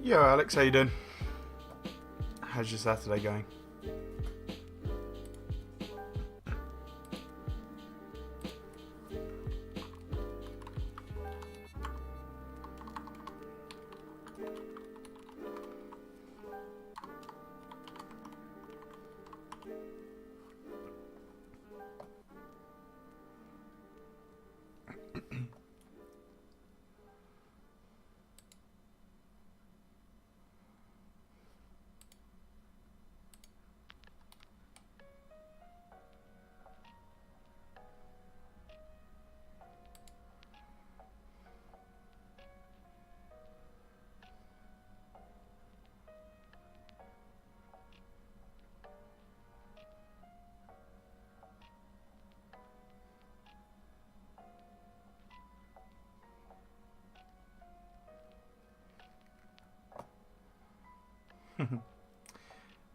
Yo Alex, how you doing? How's your Saturday going?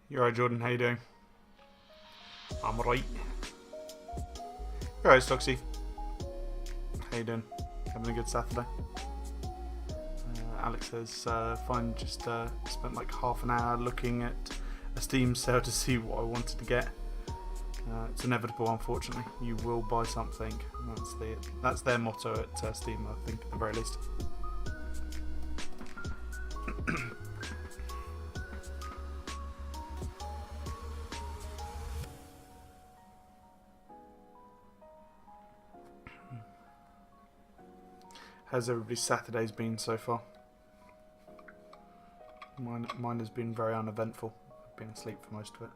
You alright, Jordan? How you doing? I'm alright. You alright, Stocksy? How you doing? Having a good Saturday? Alex says, fine, just spent like half an hour looking at a Steam sale to see what I wanted to get. It's inevitable, unfortunately. You will buy something. That's their motto at Steam, I think, at the very least. How's everybody's Saturdays been so far? Mine has been very uneventful. I've been asleep for most of it.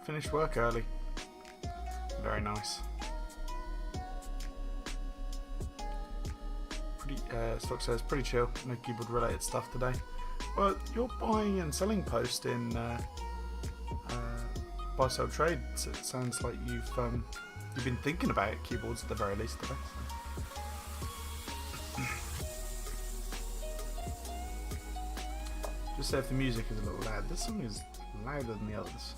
Finished work early. Very nice. Stock says pretty chill. No keyboard related stuff today. Well, your buying and selling post in buy sell trade. So it sounds like you've been thinking about keyboards at the very least today. So. Just say if the music is a little loud. This song is louder than the others.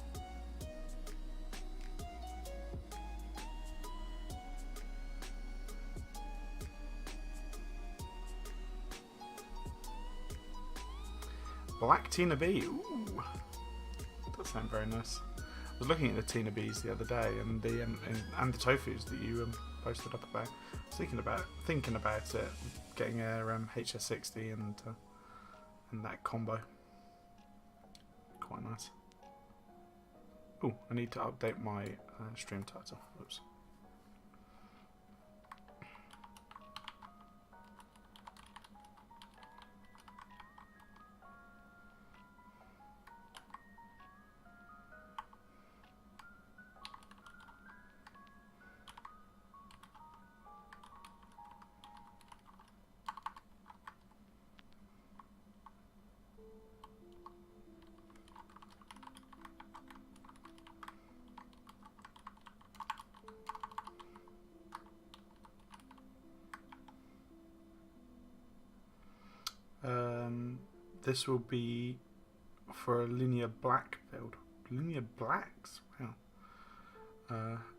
Black Tina B. Ooh, that sounds very nice. I was looking at the Tina B's the other day, and the tofus that you posted up about. I was thinking about it, getting a HS60 and that combo. Quite nice. Oh, I need to update my stream title. Oops. This will be for a linear black build. Linear blacks? Wow.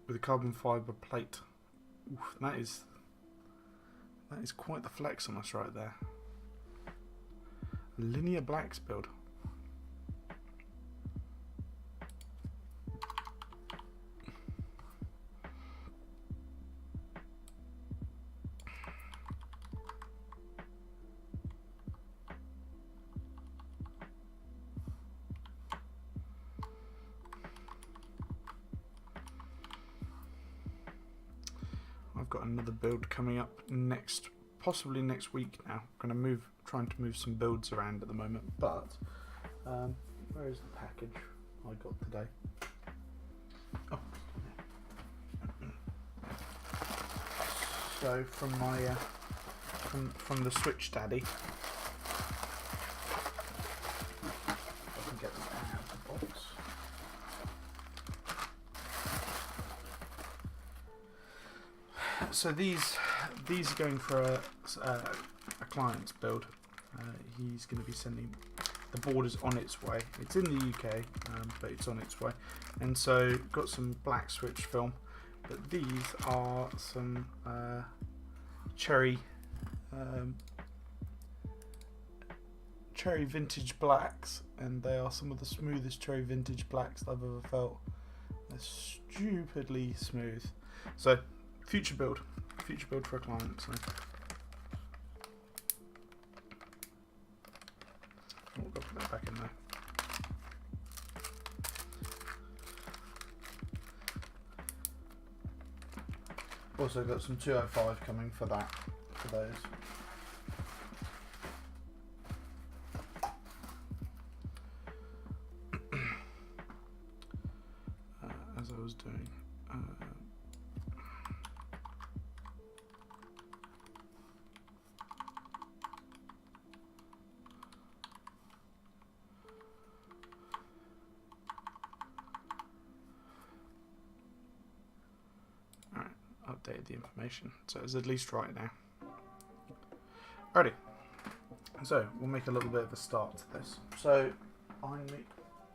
With a carbon fibre plate. Oof, that is quite the flex on us right there. A linear blacks build. I've got another build coming up possibly next week now. I'm trying to move some builds around at the moment, but where is the package I got today? Oh. So from my from the Switch Daddy, I can get them out of the box. So these are going for a client's build. He's going to be sending, the board is on its way. It's in the UK, but it's on its way. And so got some black switch film, but these are some cherry vintage blacks, and they are some of the smoothest cherry vintage blacks I've ever felt. They're stupidly smooth. So future build for a client. So we'll go put that back in there. Also got some 205 coming for that, for those. As I was doing. Updated the information, so it's at least right now. Alrighty, so we'll make a little bit of a start to this. So behind me,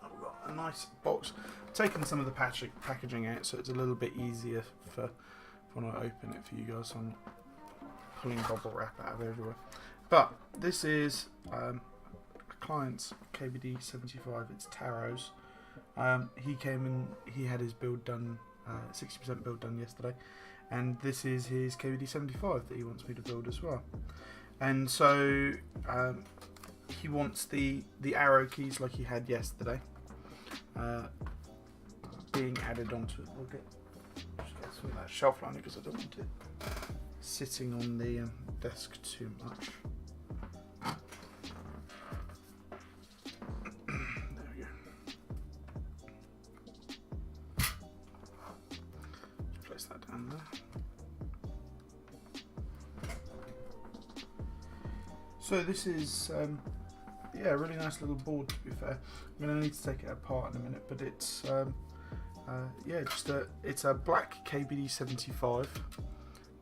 I've got a nice box. I've taken some of the packaging out, so it's a little bit easier for when I open it for you guys. So I'm not pulling bubble wrap out of everywhere. But this is a client's KBD75. It's Taro's. He came in. He had his build done. 60% build done yesterday, and this is his KBD75 that he wants me to build as well. And so he wants the arrow keys like he had yesterday being added onto it. We'll just get some of that shelf liner because I don't want it sitting on the desk too much. That down there. So this is yeah, a really nice little board, to be fair. I'm going to need to take it apart in a minute, but it's yeah, it's a black KBD75.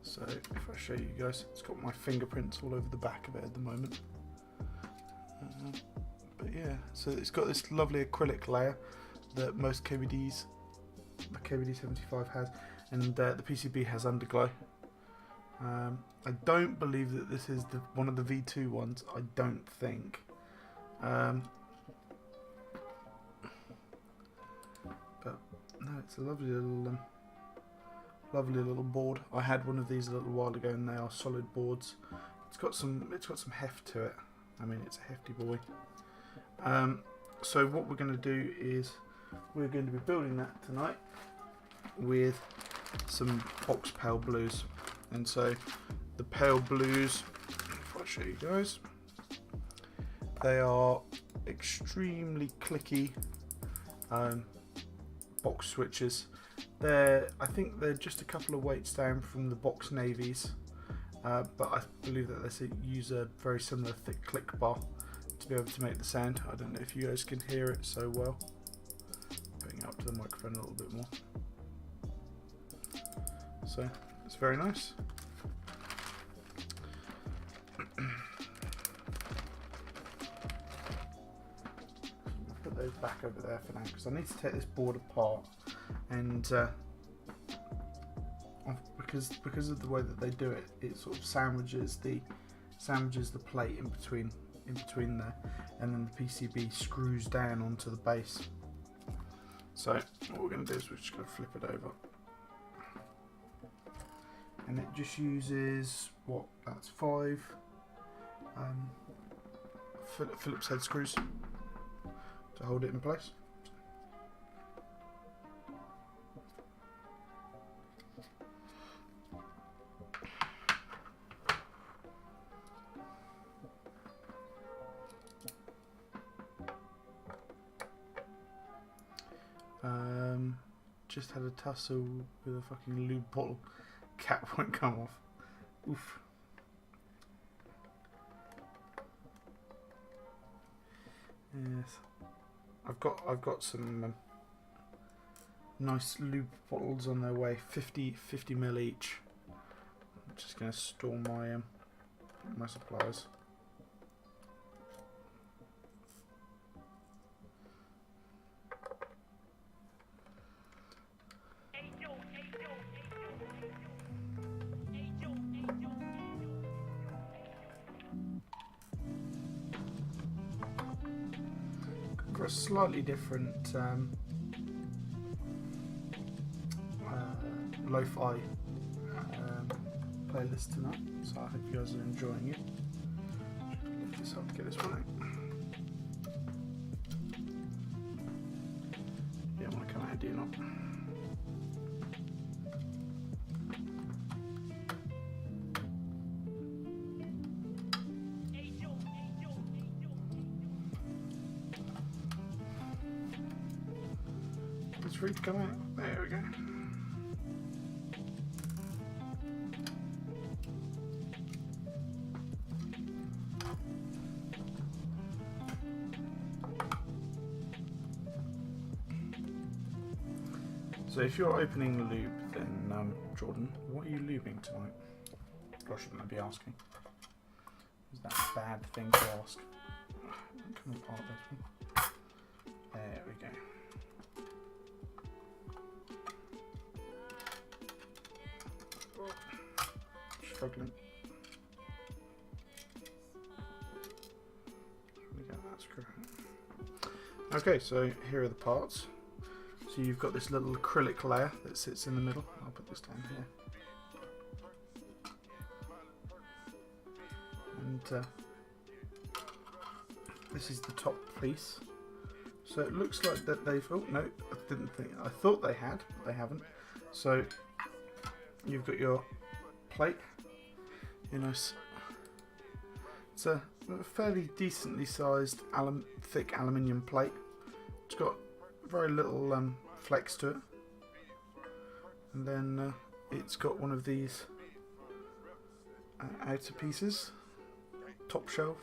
So if I show you guys, it's got my fingerprints all over the back of it at the moment. But yeah, so it's got this lovely acrylic layer that most the KBD75 has. And the PCB has underglow. I don't believe that this is one of the V2 ones. I don't think. But no, it's a lovely little board. I had one of these a little while ago, and they are solid boards. It's got some heft to it. I mean, it's a hefty boy. So what we're going to do is we're going to be building that tonight with some box pale blues. And so the pale blues, if I show you guys, they are extremely clicky box switches. I think they're just a couple of weights down from the box navies, but I believe that they use a very similar thick click bar to be able to make the sound. I don't know if you guys can hear it so well. Putting it up to the microphone a little bit more. So it's very nice. Put those back over there for now because I need to take this board apart, and because of the way that they do it, it sort of sandwiches the plate in between there, and then the PCB screws down onto the base. So what we're going to do is we're just going to flip it over. And it just uses that's 5 Phillips head screws to hold it in place. Just had a tussle with a fucking lube bottle. Cap won't come off. Oof. Yes, I've got some nice lube bottles on their way. 50 ml each. just going to store my my supplies. Got a slightly different lo-fi playlist tonight, so I hope you guys are enjoying it. Lift this up to get this one out. Yeah, I want to come out, do you not? It's free to come out. There we go. So if you're opening lube, then Jordan, what are you lubing tonight? Gosh, shouldn't I be asking? Is that a bad thing to ask? Come apart this one. There we go. Struggling. Let me get that screw. Okay, so here are the parts. So you've got this little acrylic layer that sits in the middle. I'll put this down here. And this is the top piece. So it looks like that they've... Oh, no, I didn't think... I thought they had, but they haven't. So you've got your plate. You know, it's a fairly decently sized thick aluminium plate. It's got very little flex to it, and then it's got one of these outer pieces, top shelf,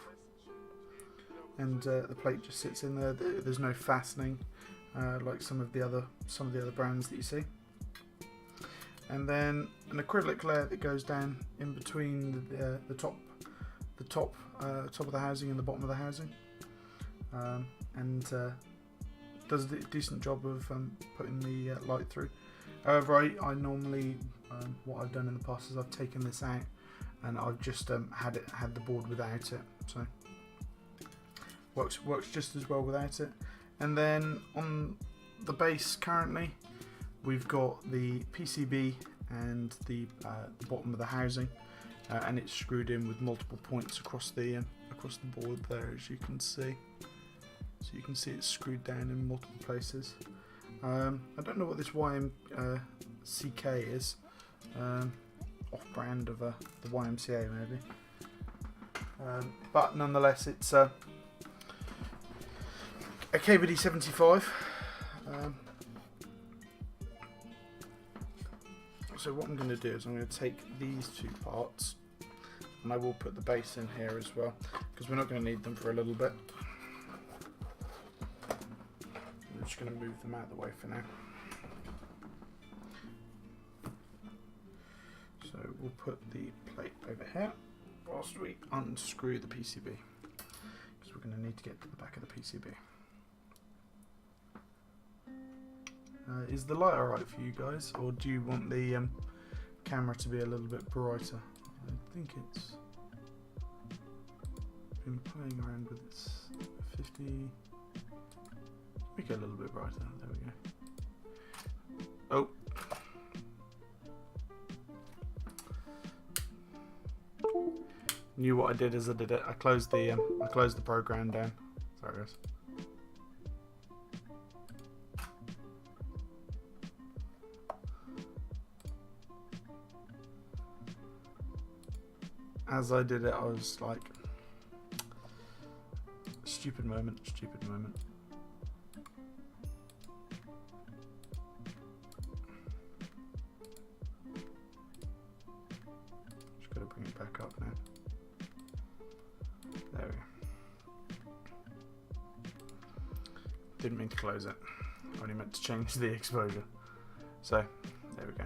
and the plate just sits in there. There's no fastening like some of the other brands that you see, and then an acrylic layer that goes down in between the top of the housing and the bottom of the housing, and does a decent job of putting the light through. However, I normally, what I've done in the past is I've taken this out and I've just had the board without it, so works just as well without it. And then on the base currently, we've got the PCB and the bottom of the housing, and it's screwed in with multiple points across the board there, as you can see. So you can see it's screwed down in multiple places. I don't know what this YMCK is. Off-brand of the YMCA maybe. But nonetheless, it's a KBD75. So what I'm going to do is I'm going to take these two parts, and I will put the base in here as well, because we're not going to need them for a little bit. I'm just going to move them out of the way for now. So we'll put the plate over here whilst we unscrew the PCB, because we're going to need to get to the back of the PCB. Is the light alright for you guys, or do you want the camera to be a little bit brighter? I think it's been playing around with its 50. Make it a little bit brighter. There we go. Oh. Knew what I did as I did it. I closed the program down. Sorry guys. As I did it, I was like, stupid moment, stupid moment. Just gotta bring it back up now. There we go. Didn't mean to close it. I only meant to change the exposure. So, there we go.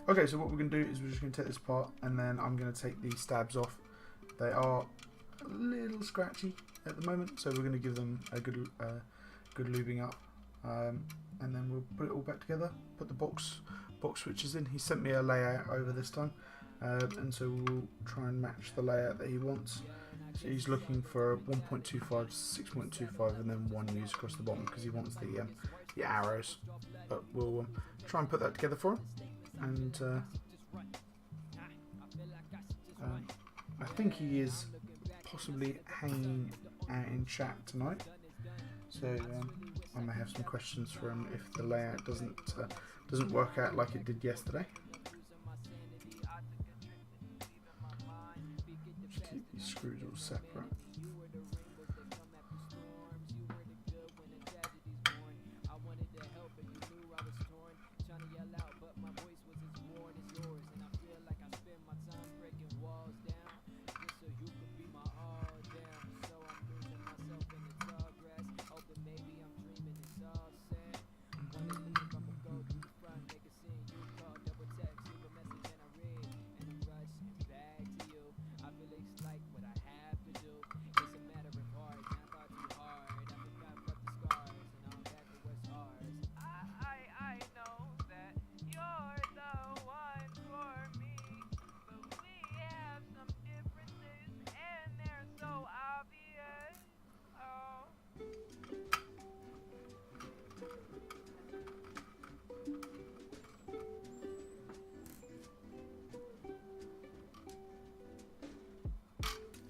Okay, so what we're going to do is we're just going to take this apart, and then I'm going to take these stabs off. They are a little scratchy at the moment, so we're going to give them a good lubing up, and then we'll put it all back together. Put the box switches in. He sent me a layout over this time, and so we'll try and match the layout that he wants. So he's looking for 1.25 to 6.25, and then 1 use across the bottom because he wants the arrows. But we'll try and put that together for him. And I think he is possibly hanging out in chat tonight, so I may have some questions for him if the layout doesn't work out like it did yesterday. Just keep these screws all separate.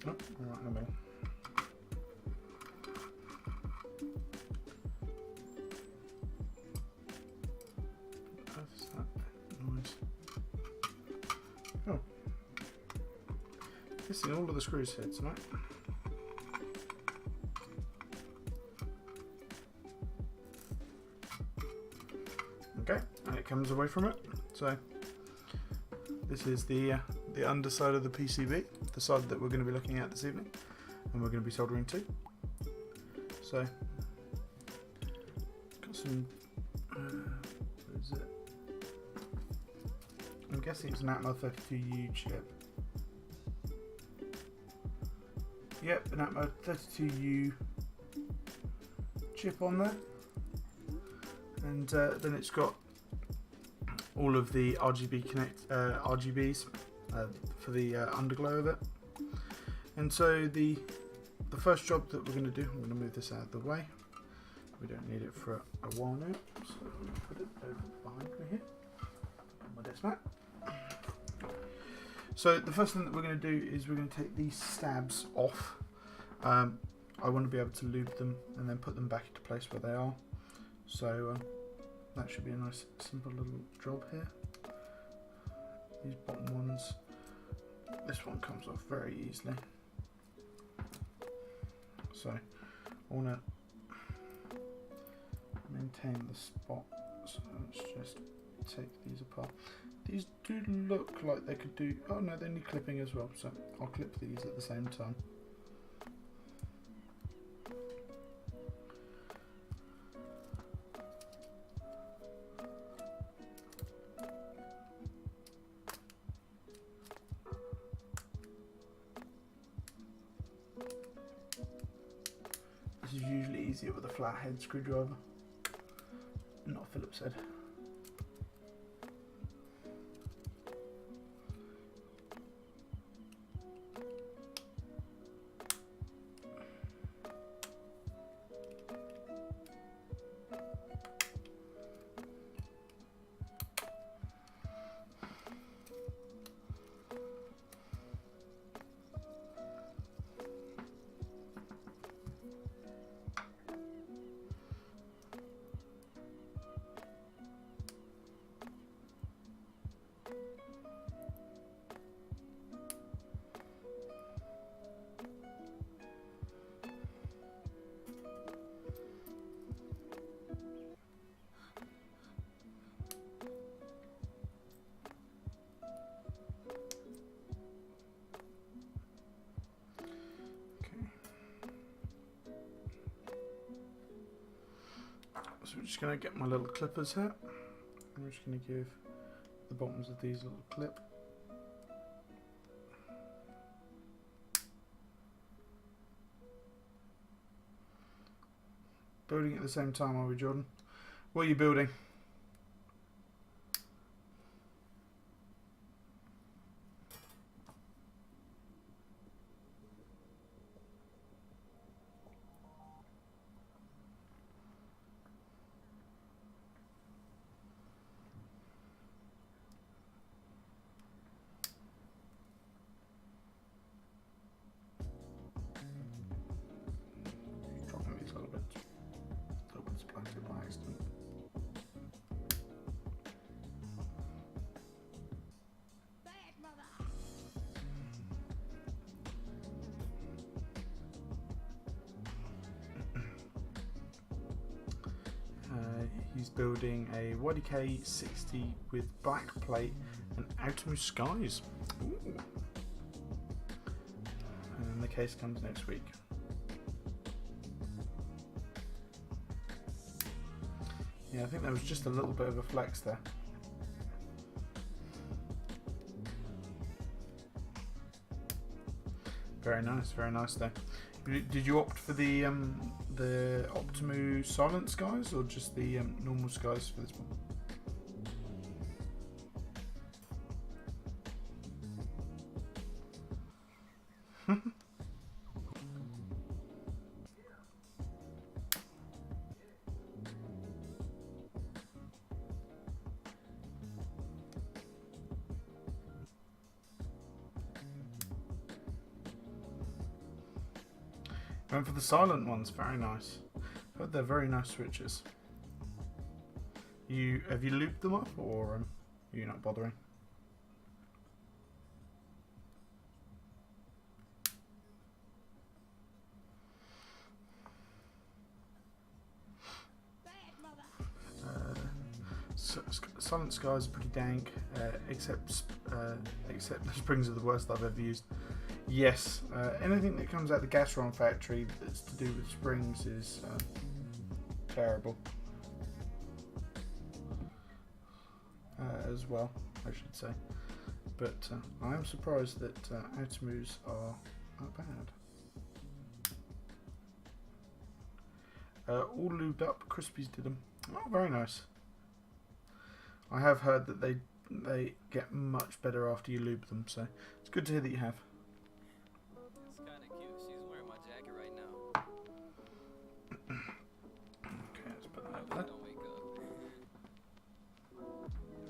Oh, right in the middle. What's that noise? Oh. Missing all of the screws here tonight. Okay, and it comes away from it. So this is the underside of the PCB, the side that we're going to be looking at this evening, and we're going to be soldering to. So, got some. What is it? I'm guessing it's an Atmel 32U chip. Yep, an Atmel 32U chip on there, and then it's got all of the RGBs for the underglow of it. And so the first job that we're going to do, I'm going to move this out of the way. We don't need it for a while now, so I'm going to put it over behind me here on my desk mat. So the first thing that we're going to do is we're going to take these stabs off. I want to be able to lube them and then put them back into place where they are. So that should be a nice simple little job here. These bottom ones, this one comes off very easily. So I want to maintain the spot, so let's just take these apart. These do look like they could do, oh no, they need clipping as well, so I'll clip these at the same time. This is usually easier with a flathead screwdriver, not a Phillips head. So we're just going to get my little clippers here. I'm just going to give the bottoms of these little clip. Building at the same time, are we, Jordan? What are you building? Dropping these little bits. Little bits planted by accident. He's building a KBD75 with black plate and outermost skies. Ooh. And the case comes next week. Yeah, I think there was just a little bit of a flex there. Very nice there. Did you opt for the Optimu silent skies or just the normal skies for this one? Went for the silent ones, very nice. But they're very nice switches. Have you looped them up, or are you not bothering? Silent skies are pretty dank, except the springs are the worst I've ever used. Yes, anything that comes out the Gasron factory that's to do with springs is terrible. As well, I should say. But I am surprised that Atomus are not bad. All lubed up, Crispies did them. Oh, very nice. I have heard that they get much better after you lube them, so it's good to hear that you have. It's kind of cute. She's wearing my jacket right now. Okay, let's put that over there. Don't wake up.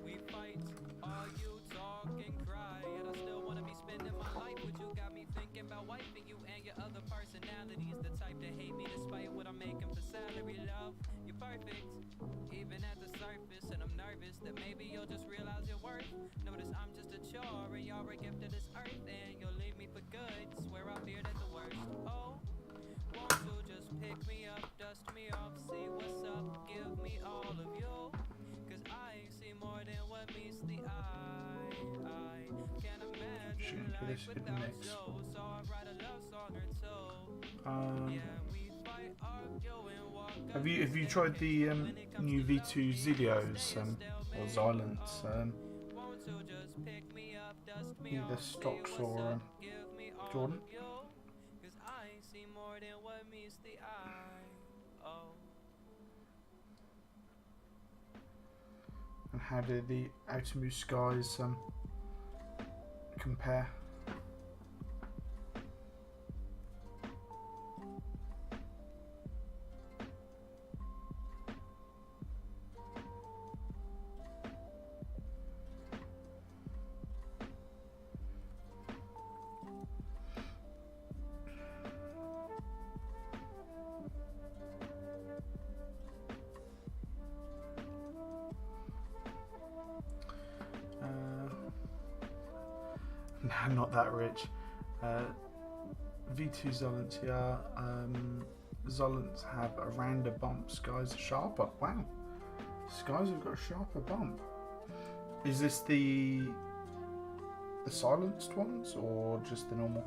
We fight, argue, talk, and cry, and I still want to be spending my life with you. Got me thinking about wiping you and your other personalities. The type to hate me despite what I'm making for salary. Love, you're perfect, even at the surface, and I'm nervous that maybe you'll just realize your worth. Notice I'm just a chore and you're a gift to this earth, and you'll leave me for good. Swear I feared at the worst. Oh, won't you just pick me up, dust me off, see what's up, give me all of you, cause I see more than what meets the eye. I can't imagine life without you, so I write a love song or two. Yeah, we fight, argue, and walk. Have you tried the new V2 Zilios or Xylants? Either stocks or Jordan? And how do the Atomus skies compare? Nah, not that rich. V2 Xylants, yeah. Xylants have a rounder bump. Skies are sharper. Wow. Skies have got a sharper bump. Is this the silenced ones or just the normal?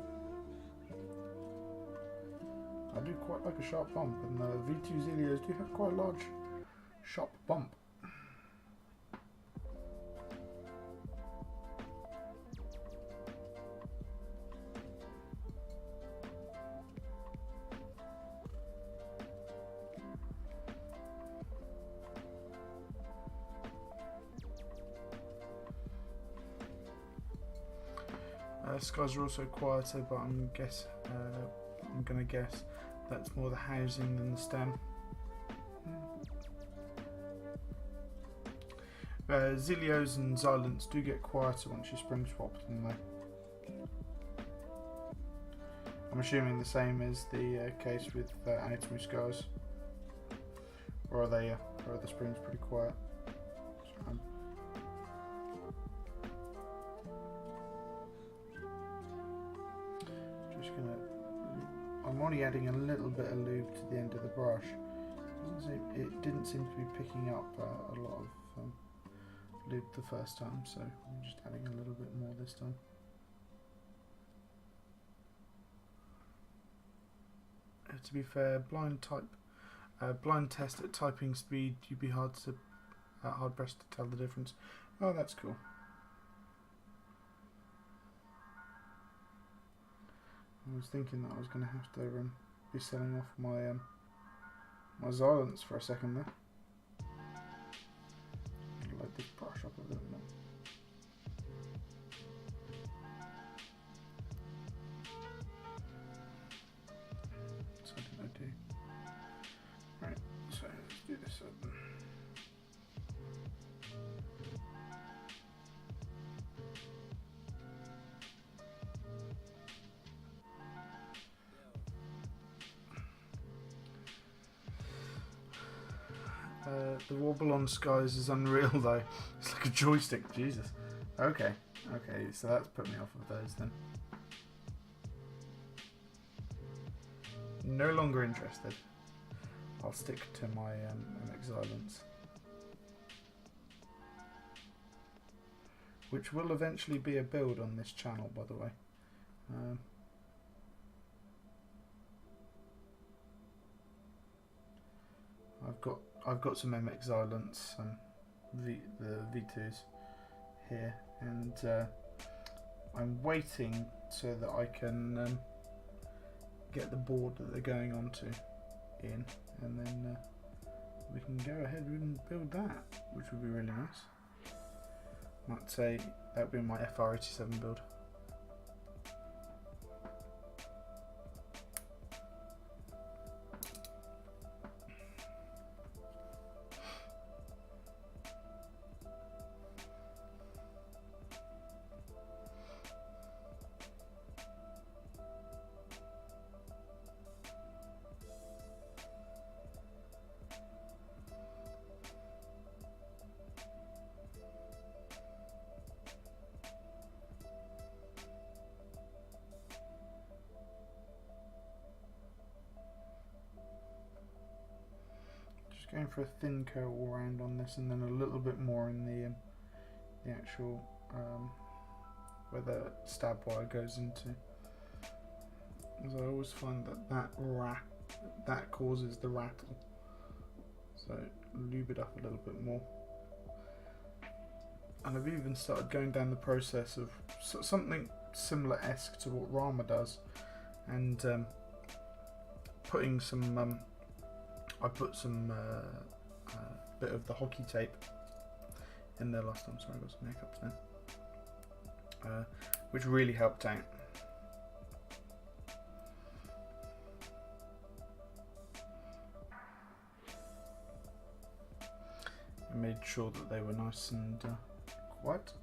I do quite like a sharp bump, and the V2 Zilios do have quite a large sharp bump. Skies are also quieter, but I'm gonna guess that's more the housing than the stem. Zilios and Xylants do get quieter once you spring swap them though. I'm assuming the same is the case with Anatomy Skies. Or are the springs pretty quiet? I'm only adding a little bit of lube to the end of the brush. It didn't seem to be picking up a lot of lube the first time, so I'm just adding a little bit more this time. To be fair, blind test at typing speed, you'd be hard pressed to tell the difference. Oh, that's cool. I was thinking that I was going to have to be selling off my my Xylants for a second there. Load this brush up a bit more. So did I do? Right, so let's do this up. The wobble on Skies is unreal though. It's like a joystick, Jesus. Okay, so that's put me off of those then. No longer interested. I'll stick to my MX Xylants. Which will eventually be a build on this channel, by the way. I've got some MX Xylants, the V2s here, and I'm waiting so that I can get the board that they're going onto in, and then we can go ahead and build that, which would be really nice. Might say that would be my FR87 build. Going for a thin coat all around on this, and then a little bit more in the actual where the stab wire goes into. As I always find that causes the rattle, so lube it up a little bit more. And I've even started going down the process of something similar-esque to what Rama does, and putting some. I put some bit of the hockey tape in there last time. Sorry, I got some hiccups now, which really helped out. I made sure that they were nice and quiet.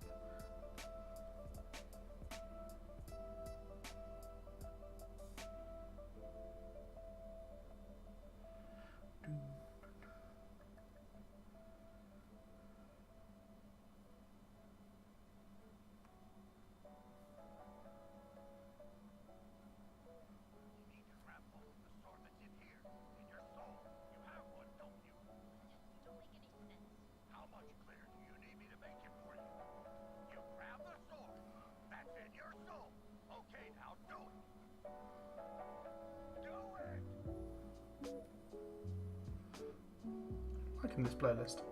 Liking this playlist.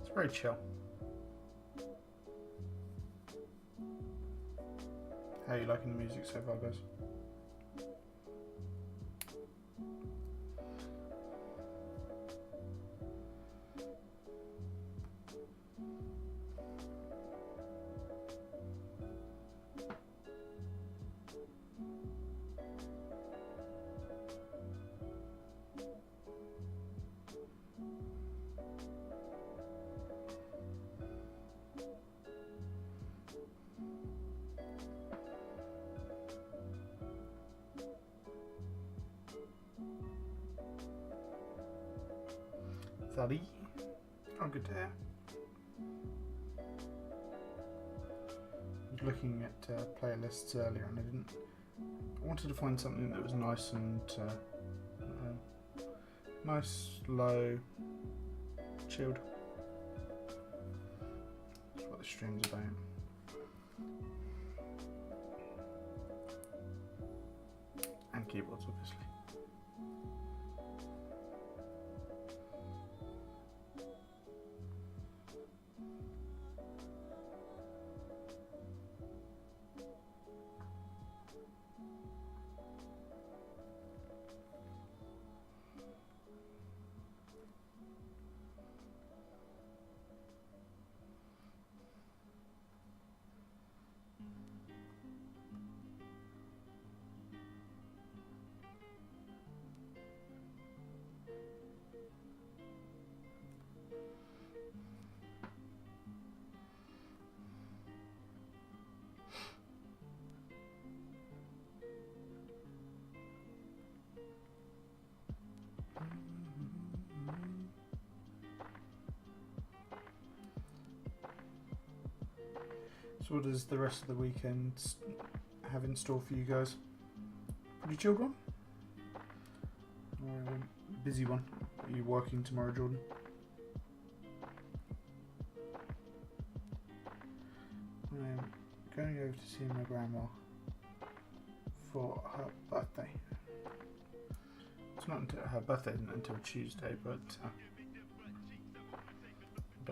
It's very chill. How are you liking the music so far, guys? 30. Oh, good to hear. I was looking at playlists earlier and I wanted to find something that was nice and nice, low, chilled. That's what the stream's about. And keyboards, obviously. So what does the rest of the weekend have in store for you guys? Pretty chilled one? Or a busy one? Are you working tomorrow, Jordan? I'm going over to see my grandma for her birthday. It's not until her birthday isn't until Tuesday, but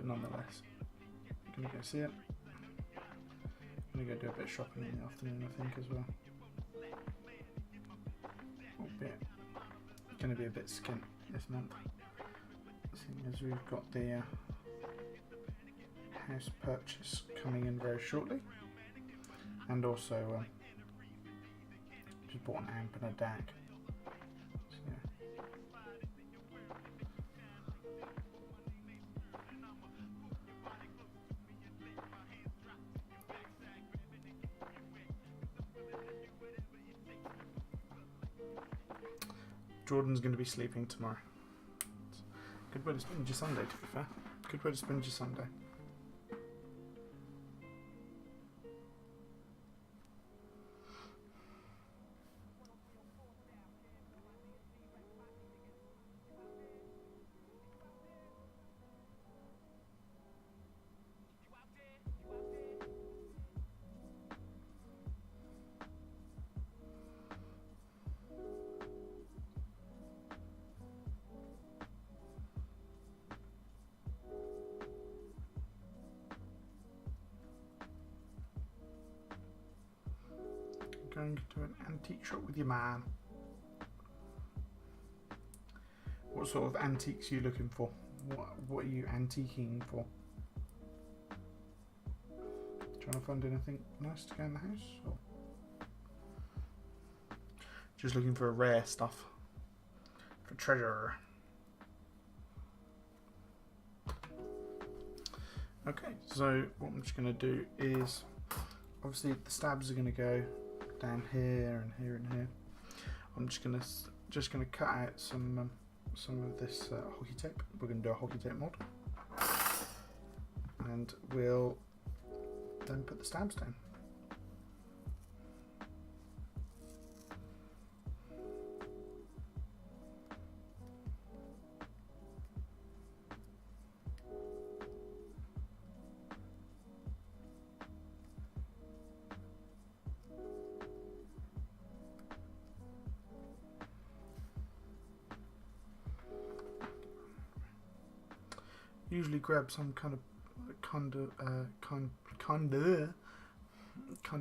nonetheless, I'm gonna go see it. I'm gonna go do a bit of shopping in the afternoon, I think, as well. Gonna be a bit skint this month, seeing as we've got the house purchase coming in very shortly, and also just bought an amp and a DAC. So, yeah. Jordan's going to be sleeping tomorrow. Good way to spend your Sunday, to be fair. Good way to spend your Sunday. Going to an antique shop with your man. What sort of antiques are you looking for? What are you antiquing for? Trying to find anything nice to go in the house? Or just looking for rare stuff? For treasure? Okay, so what I'm just going to do is, obviously the stabs are going to go down here and here and here. I'm just gonna cut out some of this hockey tape. We're gonna do a hockey tape mod, and we'll then put the stabs down. Usually grab some kind of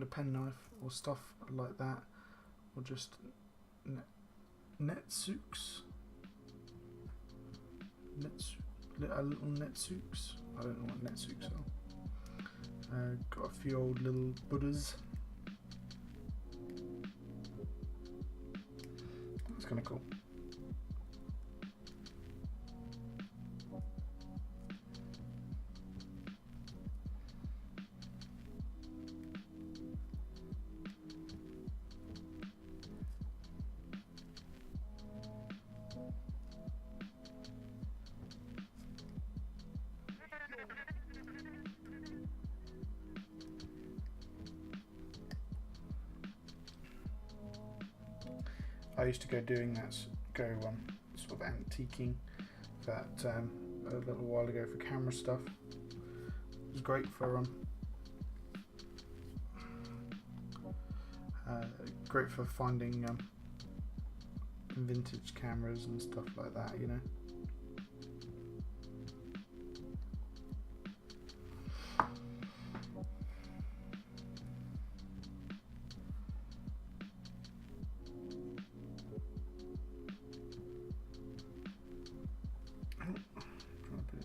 pen knife or stuff like that, or just netsouks. A little netsouks. I don't know what netsouks are. Got a few old little Buddhas. That's kind of cool. I used to go doing that, sort of antiquing that a little while ago for camera stuff. It was great for finding vintage cameras and stuff like that, you know.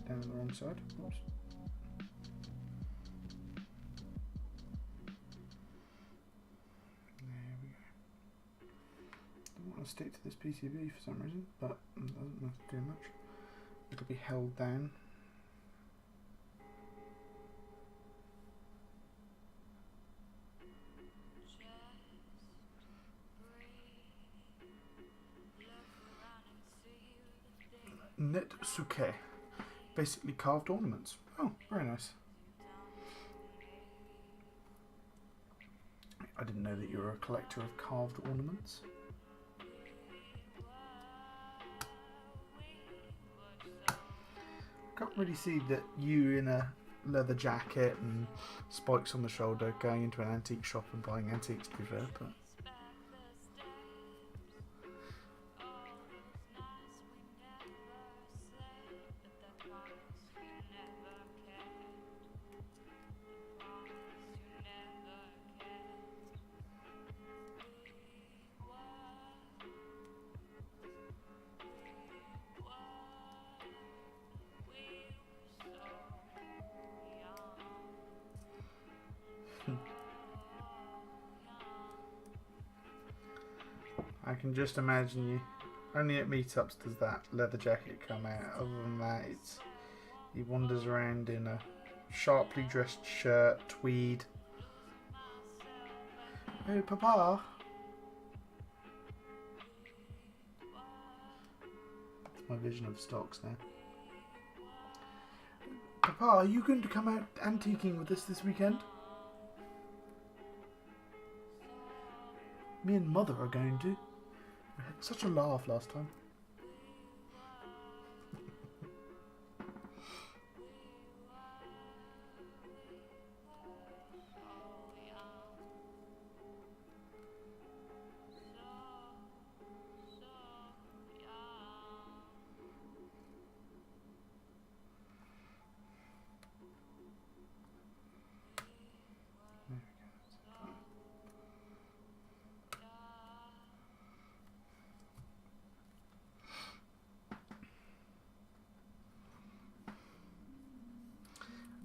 Down the wrong side. Oops. There we go. Don't want to stick to this PCB for some reason, but it doesn't have to do much. It'll be held down. Netsuke. Basically carved ornaments. Oh, very nice. I didn't know that you were a collector of carved ornaments. Can't really see that you in a leather jacket and spikes on the shoulder going into an antique shop and buying antiques, to be fair, but... I can just imagine you. Only at meetups does that leather jacket come out. Other than that, he wanders around in a sharply dressed shirt, tweed. Oh, Papa! That's my vision of stocks now. Papa, are you going to come out antiquing with us this weekend? Me and Mother are going to. We had such a laugh last time.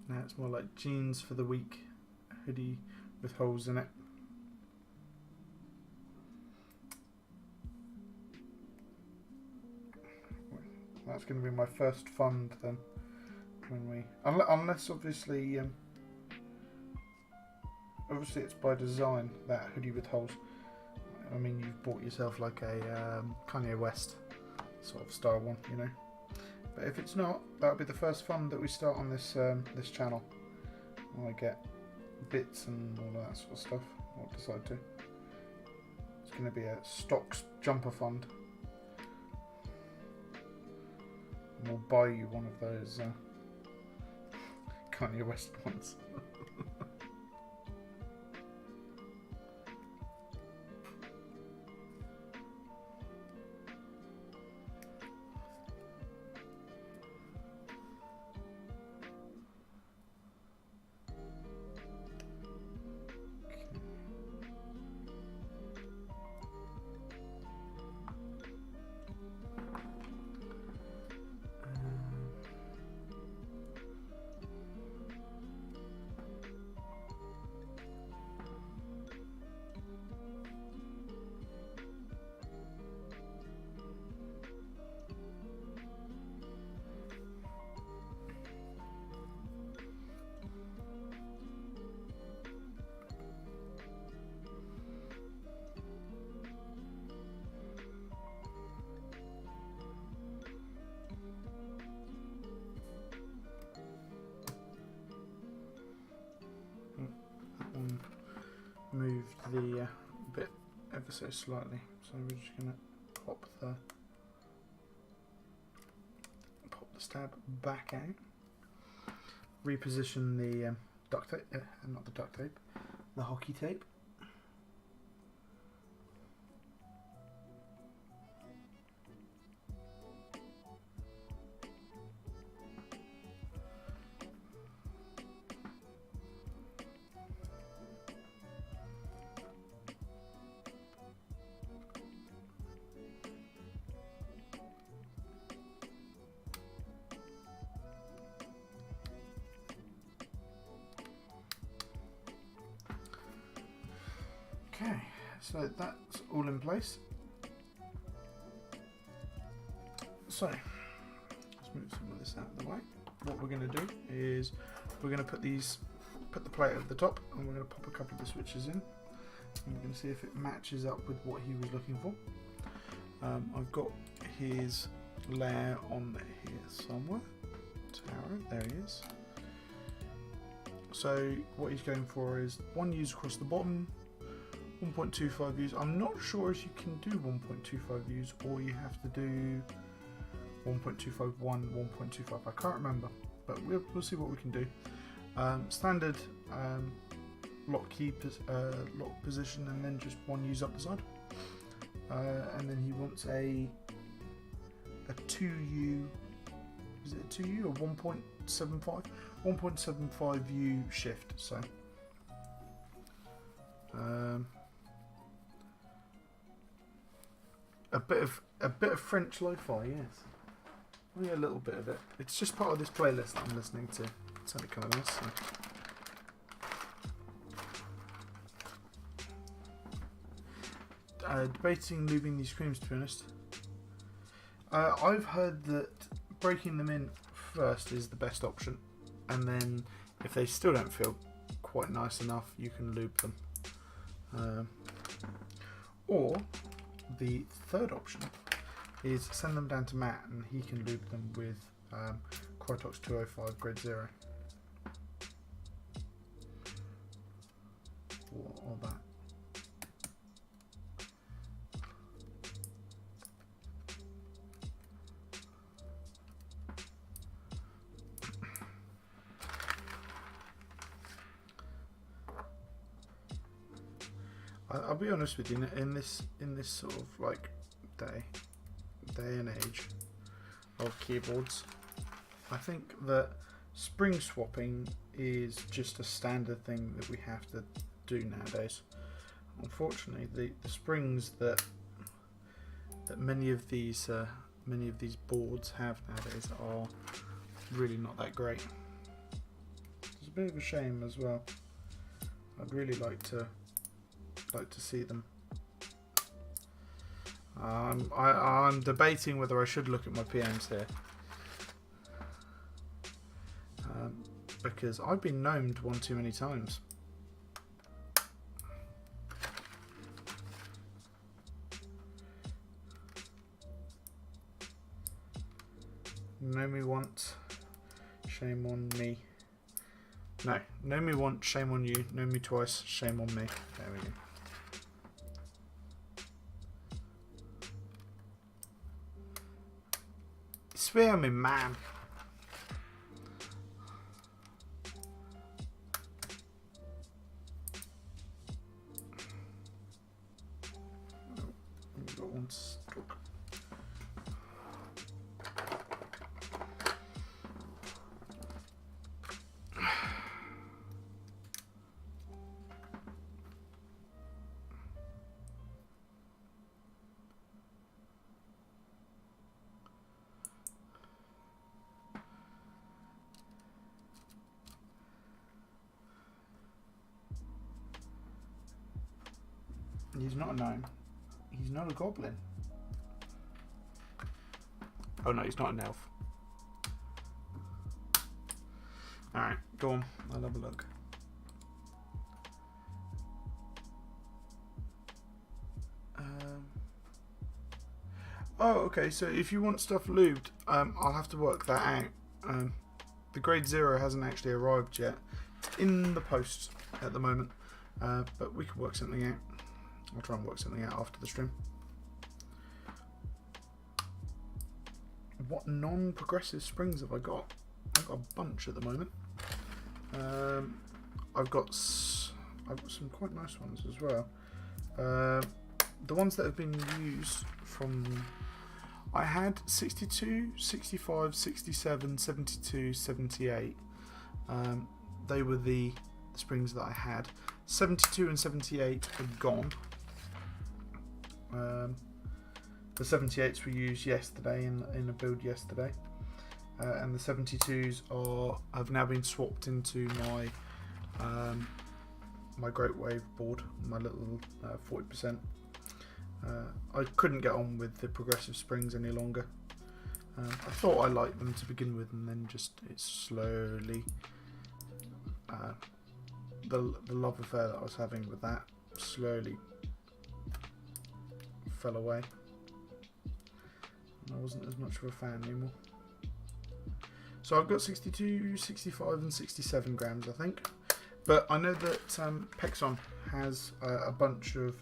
Now it's more like jeans for the week, hoodie with holes in it. That's going to be my first fund then, when we, unless obviously it's by design, that hoodie with holes. I mean, you've bought yourself like a Kanye West sort of style one, you know. But if it's not, that'll be the first fund that we start on this this channel. I get bits and all that sort of stuff. I'll decide to. It's going to be a stocks jumper fund. And we'll buy you one of those Kanye West ones. Moved the bit of ever so slightly. So we're just going to pop the stab back out. Reposition the duct tape, not the duct tape, the hockey tape. Okay, so that's all in place. So let's move some of this out of the way. What we're going to do is we're going to put the plate at the top, and we're going to pop a couple of the switches in, and we're going to see if it matches up with what he was looking for. I've got his layer on here somewhere. Tower, there he is. So what he's going for is 1 use across the bottom, 1.25 views. I'm not sure if you can do 1.25 views or you have to do 1.251, 1.25. I can't remember, but we'll see what we can do. Standard lock position, and then just 1 use up the side. And then he wants a 2U. Is it a 2U or 1.75? 1.75 U shift. So. A bit of French lo-fi, yes. Only a little bit of it. It's just part of this playlist that I'm listening to. It's only kind of nice. So. Debating lubing these creams, to be honest. I've heard that breaking them in first is the best option, and then if they still don't feel quite nice enough, you can lube them. Or the third option is send them down to Matt and he can lube them with Krytox 205 grade 0 or that. I'll be honest with you, in this sort of like day and age of keyboards, I think that spring swapping is just a standard thing that we have to do nowadays. Unfortunately, the springs that many of these boards have nowadays are really not that great. It's a bit of a shame as well. I'd really like to see them. I'm debating whether I should look at my PMs here, because I've been gnomed one too many times. Know me once, shame on me. No, know me once, shame on you. Know me twice, shame on me. There we go. Spare me, man. Oh, got one stuck. He's not a gnome. He's not a goblin. Oh no, he's not an elf. Alright, go on. I'll have a look. Oh, okay, so if you want stuff lubed, I'll have to work that out. The grade 0 hasn't actually arrived yet. It's in the post at the moment, but we can work something out. I'll try and work something out after the stream. What non-progressive springs have I got? I've got a bunch at the moment. I've got some quite nice ones as well. The ones that have been used from... I had 62, 65, 67, 72, 78. They were the springs that I had. 72 and 78 are gone. The 78s were used yesterday in a build yesterday, and the 72s have now been swapped into my my Great Wave board, my little 40%. I couldn't get on with the progressive springs any longer. I thought I liked them to begin with, and then just it slowly the love affair that I was having with that slowly fell away. I wasn't as much of a fan anymore. So I've got 62, 65 and 67 grams I think. But I know that Pexon has a bunch of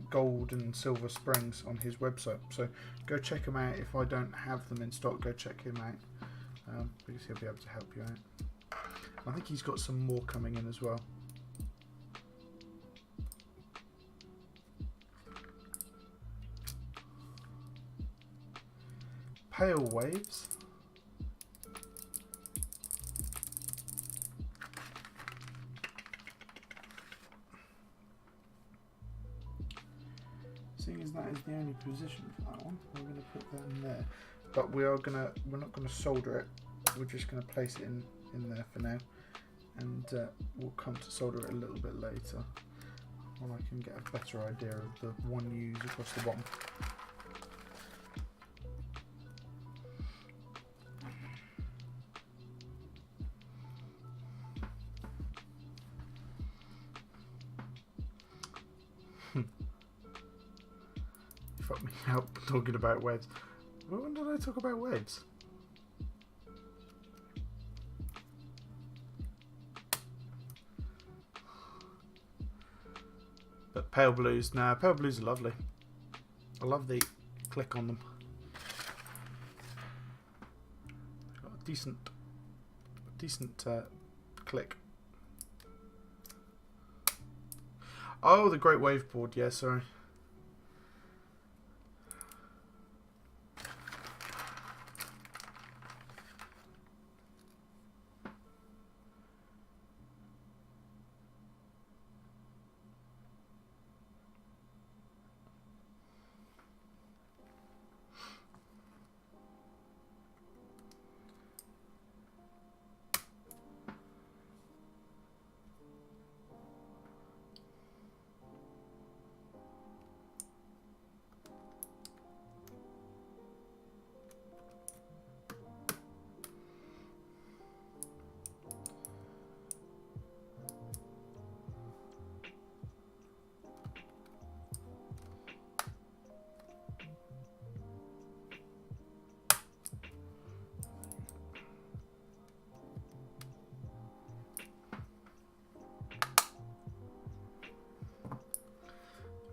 gold and silver springs on his website. So go check him out. If I don't have them in stock, go check him out. Because he'll be able to help you out. I think he's got some more coming in as well. Pale waves. Seeing as that is the only position for that one, we're going to put that in there. But we're not going to solder it. We're just going to place it in there for now, and we'll come to solder it a little bit later when I can get a better idea of the one used across the bottom. Fuck me out talking about webs. When did I talk about webs? But pale blues, nah, pale blues are lovely. I love the click on them. Got a decent click. Oh, the Great Wave board, yeah, sorry.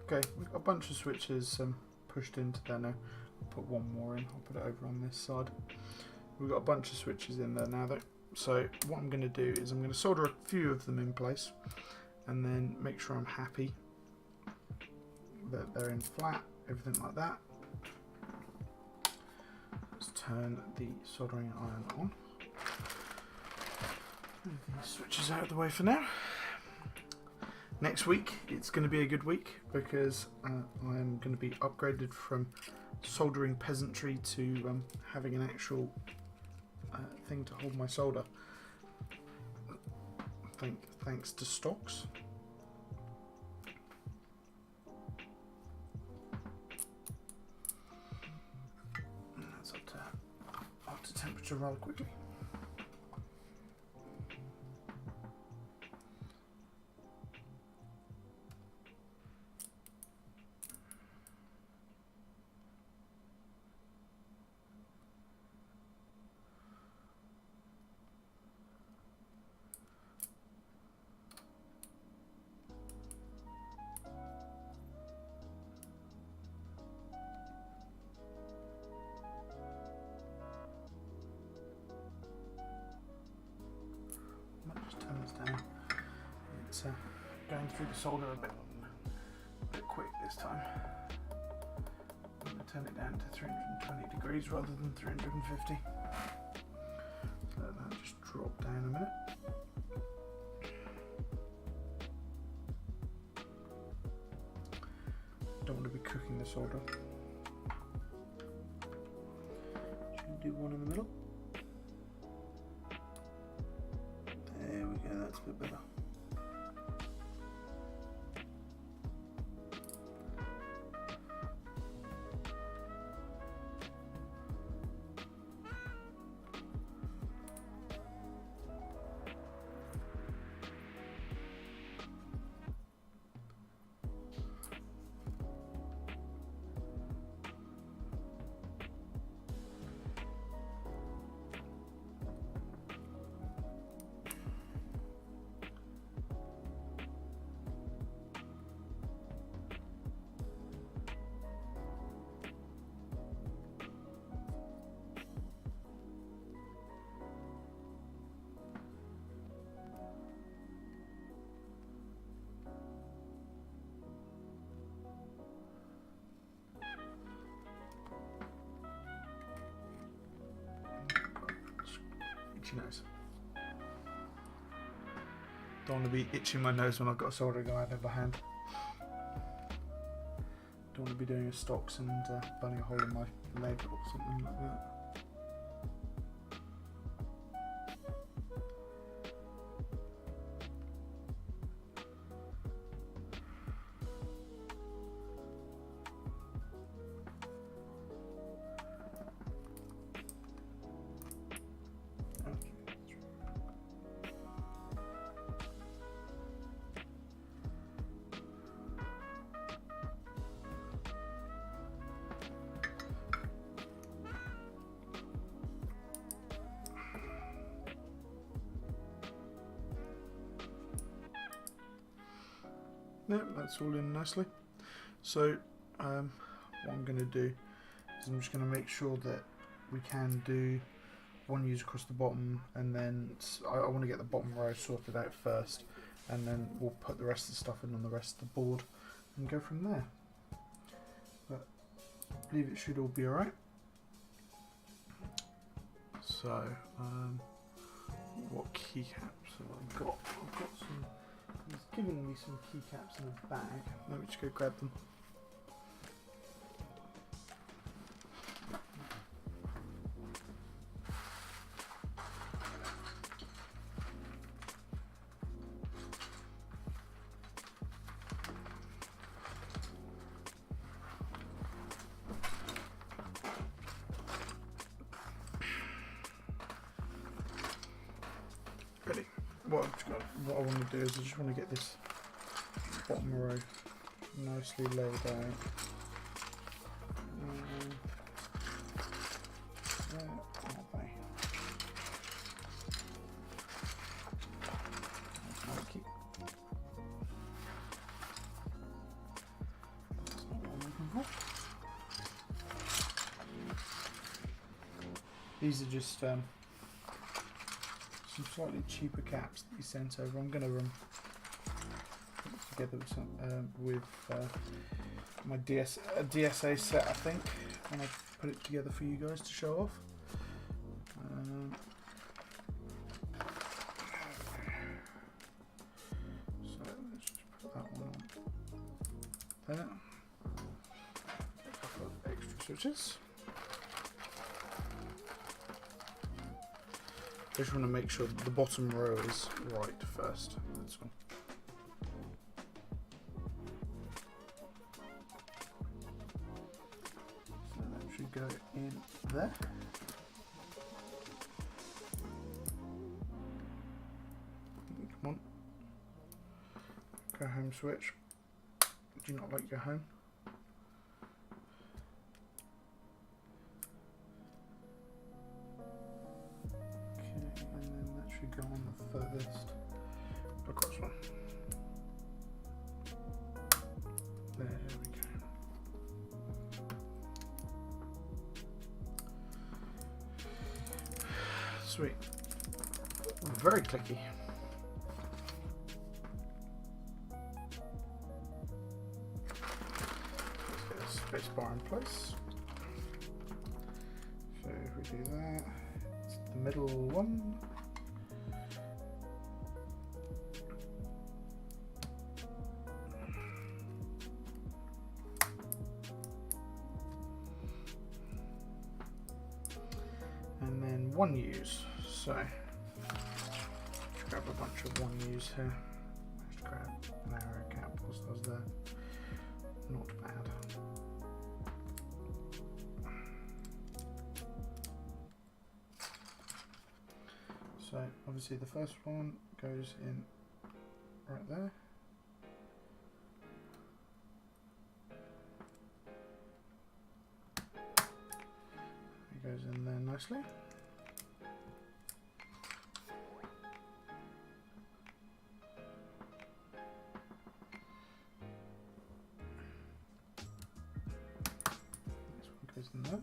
Okay, we've got a bunch of switches pushed into there now. I'll put one more in, I'll put it over on this side. We've got a bunch of switches in there now though. So what I'm going to do is I'm going to solder a few of them in place and then make sure I'm happy that they're in flat, everything like that. Let's turn the soldering iron on. Move these switches out of the way for now. Next week, it's going to be a good week because I'm going to be upgraded from soldering peasantry to having an actual thing to hold my solder. Thanks to stocks. That's up to temperature rather quickly. going through the solder a bit quick this time. I'm going to turn it down to 320 degrees rather than 350. Let that just drop down a minute. Don't want to be cooking the solder. Should do one in the middle. There we go, that's a bit better. Itchy nose. Don't want to be itching my nose when I've got a soldering iron in my hand. Don't want to be doing stocks and burning a hole in my leg or something like that. Yeah, that's all in nicely. So what I'm going to do is I'm just going to make sure that we can do one use across the bottom, and then I want to get the bottom row sorted out first, and then we'll put the rest of the stuff in on the rest of the board and go from there. But I believe it should all be alright. So what keycaps have I got? I've got some. He's giving me some keycaps in a bag. Let me just go grab them. Ready? What I want to do is I just want to get this bottom row nicely laid out. Where are they? Okay. That's not what I'm looking for. These are just some slightly cheaper caps that you sent over. I'm going to put it together with some my DSA set, I think, when I put it together for you guys to show off. So let's just put that one on there. A couple of extra switches. I just want to make sure that the bottom row is right first. That's all. So that should go in there. Come on. Go home switch. Do you not like your home? Go on the furthest across one. There we go. Sweet. Very clicky. spacebar in place. So if we do that, it's the middle one. And then 1Us. So let's grab a bunch of 1Us here. Let's grab an arrow cap. What's those there? Not bad. So obviously the first one goes in right there. It goes in there nicely. This one goes in there.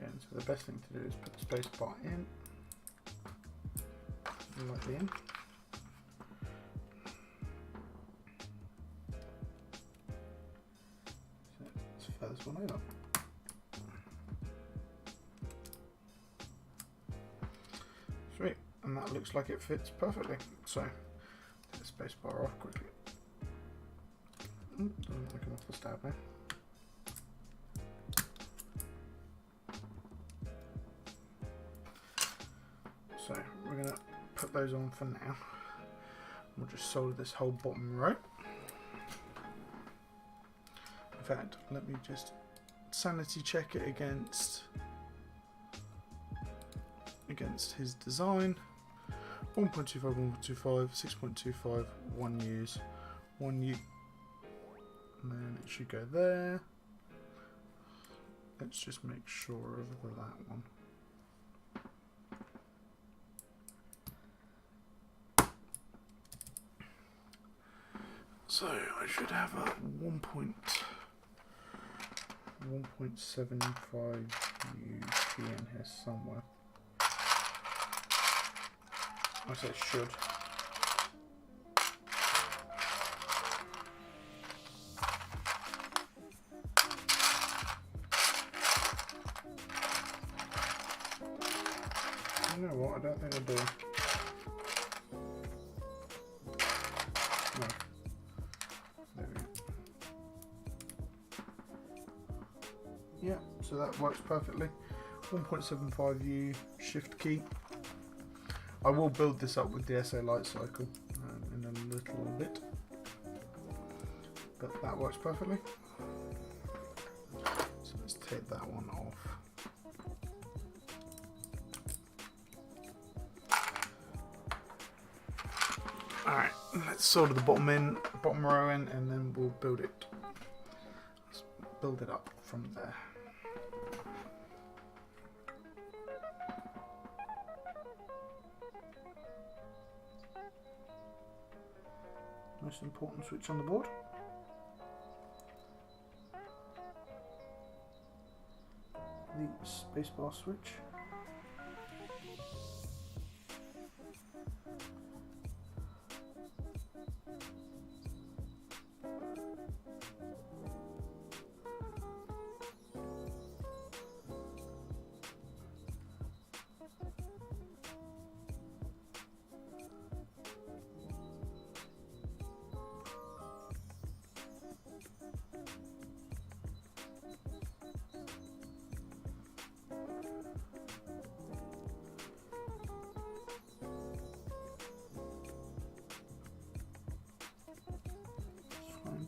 Okay, so the best thing to do is put the space bar in, lightly in. So let's further this one over. Sweet, and that looks like it fits perfectly. So take the space bar off quickly. Doesn't want to come off the stab now. So we're going to put those on for now. We'll just solder this whole bottom row. In fact, let me just sanity check it against his design. 1.25, 1.25, 6.25, 1Us, 1U, and then it should go there. Let's just make sure of that one. So I should have a 1.75 UP in here somewhere. I say should. You know what? I don't think I do. No. There we go. Yeah, so that works perfectly. 1.75U shift key. I will build this up with the SA Lightcycle in a little bit, but that works perfectly. So let's take that one off. Alright, let's solder the bottom row in, and then we'll build it. Let's build it up from there. Most important switch on the board. The spacebar switch.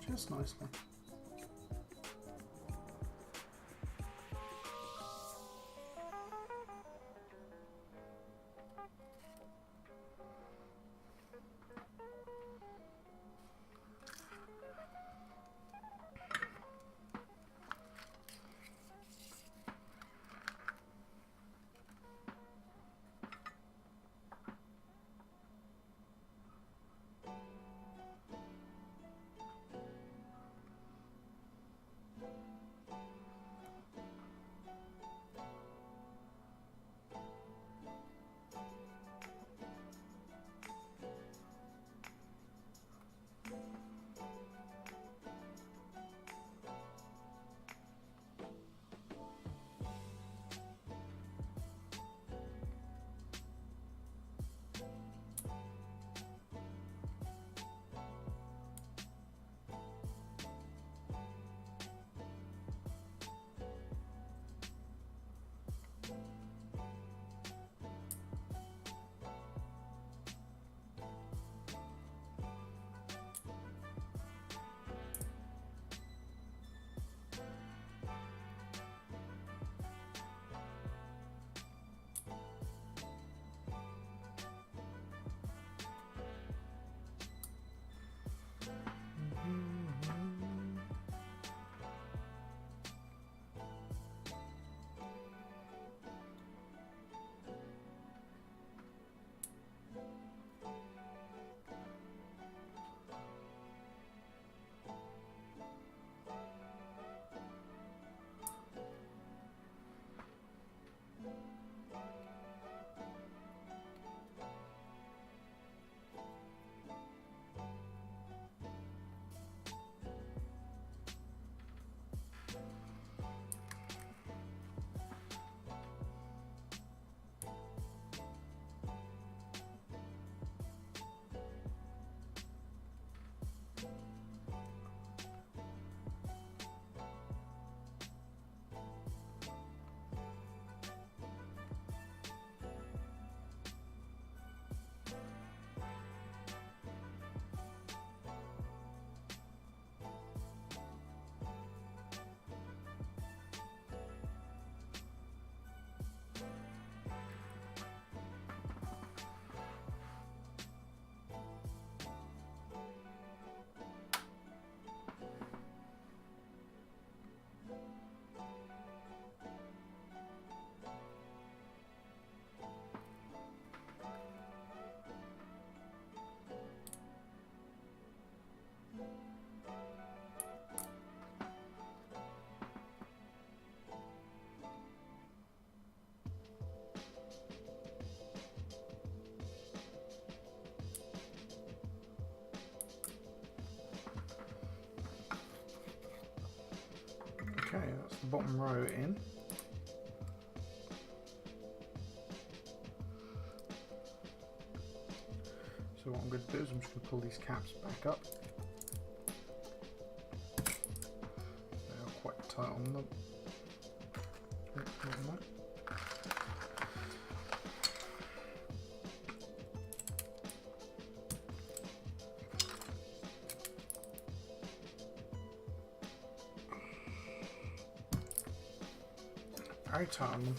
Just nicely. Okay, that's the bottom row in. So what I'm going to do is I'm just going to pull these caps back up. They are quite tight on them. Very tight on them.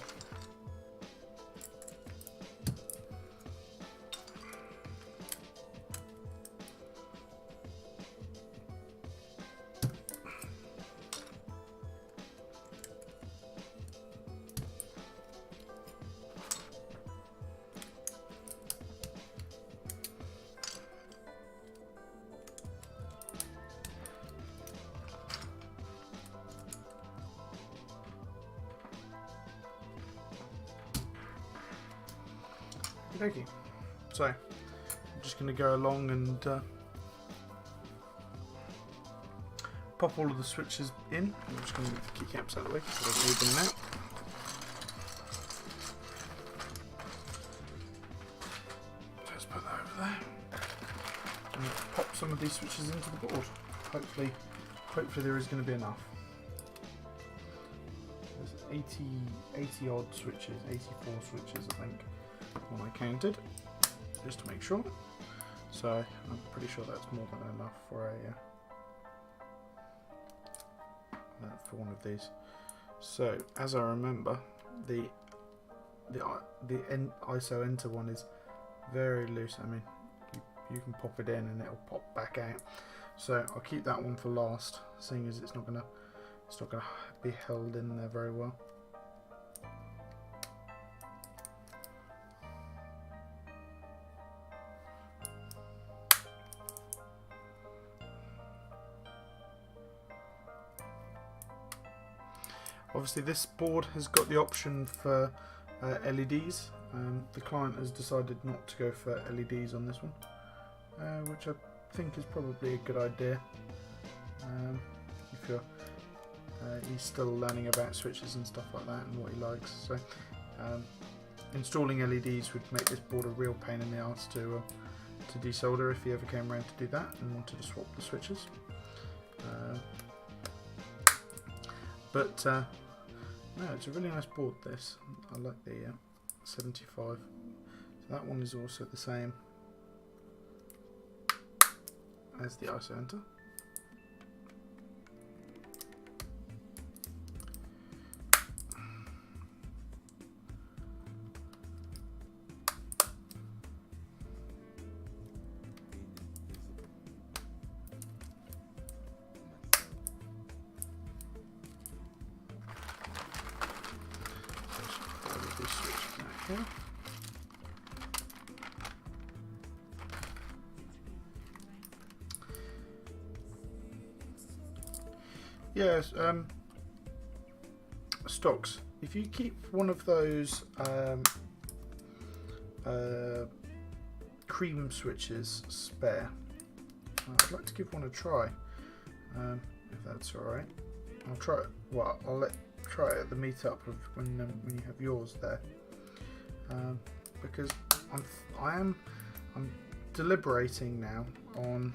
Okay, so I'm just going to go along and pop all of the switches in. I'm just going to move the keycaps out of the way so I don't need them now. Just put that over there and pop some of these switches into the board. Hopefully there is going to be enough. There's 80 odd switches, 84 switches I think. When I counted, just to make sure. So I'm pretty sure that's more than enough for for one of these. So as I remember, the ISO enter one is very loose. I mean, you can pop it in and it'll pop back out. So I'll keep that one for last, seeing as it's not gonna be held in there very well. Obviously this board has got the option for LEDs. The client has decided not to go for LEDs on this one, which I think is probably a good idea. If you're, he's still learning about switches and stuff like that and what he likes. So installing LEDs would make this board a real pain in the arse to desolder if he ever came around to do that and wanted to swap the switches. No, it's a really nice board this. I like the 75. So that one is also the same as the ISO enter. Yes, stocks. If you keep one of those cream switches spare, I'd like to give one a try, if that's alright. I'll try it. Well, I'll try it at the meetup of when you have yours there, because I'm deliberating now on.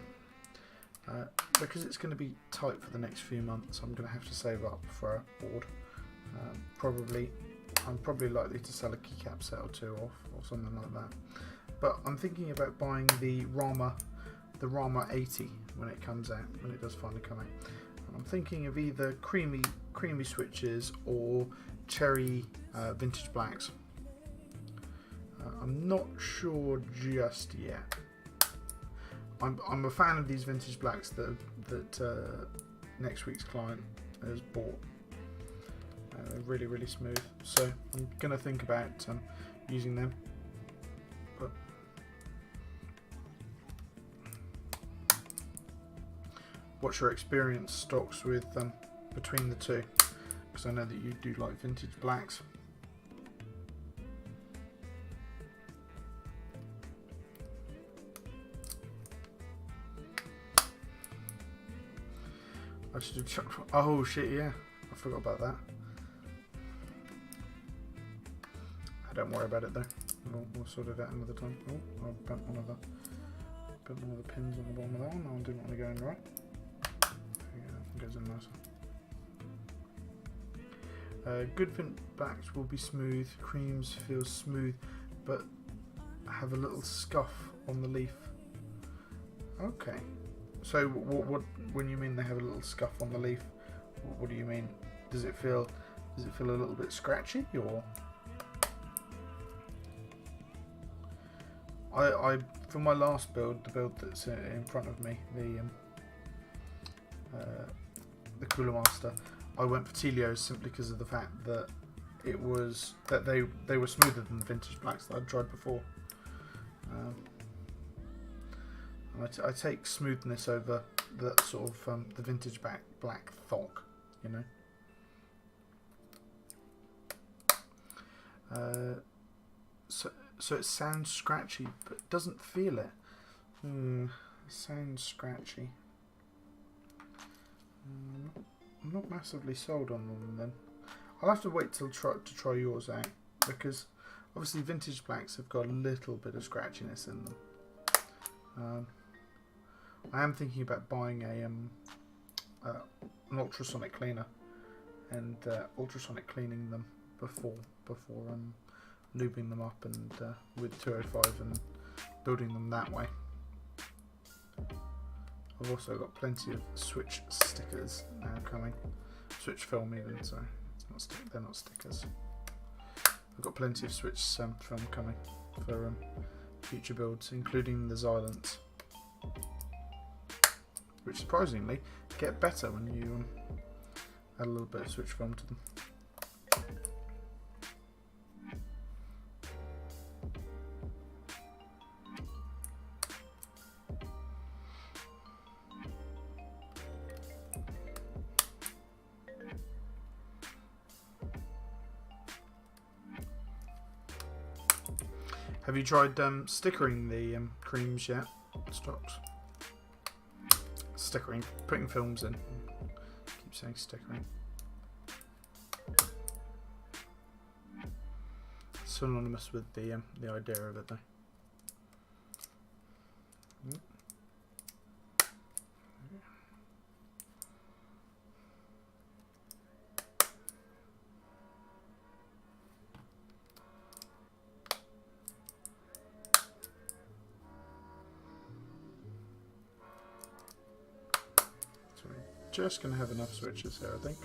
Because it's going to be tight for the next few months, I'm going to have to save up for a board. I'm probably likely to sell a keycap set or two off, or something like that. But I'm thinking about buying the Rama 80 when it comes out, when it does finally come out. I'm thinking of either creamy switches or cherry vintage blacks. I'm not sure just yet. I'm a fan of these vintage blacks that next week's client has bought. They're really smooth, so I'm gonna think about using them. But what's your experience, Stocks, with between the two? Because I know that you do like vintage blacks. I should have checked. Oh shit, yeah, I forgot about that. Don't worry about it though. We'll sort it out another time. Oh, I bent one of the pins on the bottom of that one. I didn't want to go in right. There you go, goes in nicer. Good vent backs will be smooth. Creams feel smooth, but have a little scuff on the leaf. Okay. So what when you mean they have a little scuff on the leaf? What do you mean? Does it feel a little bit scratchy or? I for my last build, the build that's in front of me, the Cooler Master, I went for Telios simply because of the fact that it was that they were smoother than the vintage blacks that I'd tried before. I take smoothness over the sort of the vintage black thock, you know. So it sounds scratchy, but doesn't feel it. It sounds scratchy. I'm not massively sold on them then. I'll have to wait till to try yours out, because obviously vintage blacks have got a little bit of scratchiness in them. I am thinking about buying an ultrasonic cleaner and ultrasonic cleaning them before lubing them up and with 205 and building them that way. I've also got plenty of switch stickers now coming. Switch film even, sorry. They're not stickers. I've got plenty of switch film coming for future builds, including the Xylants, which surprisingly get better when you add a little bit of switch film to them. Have you tried stickering the creams yet? Stocks. Stickering, putting films in. Keep saying stickering. Synonymous with the idea of it though. Just going to have enough switches here, I think.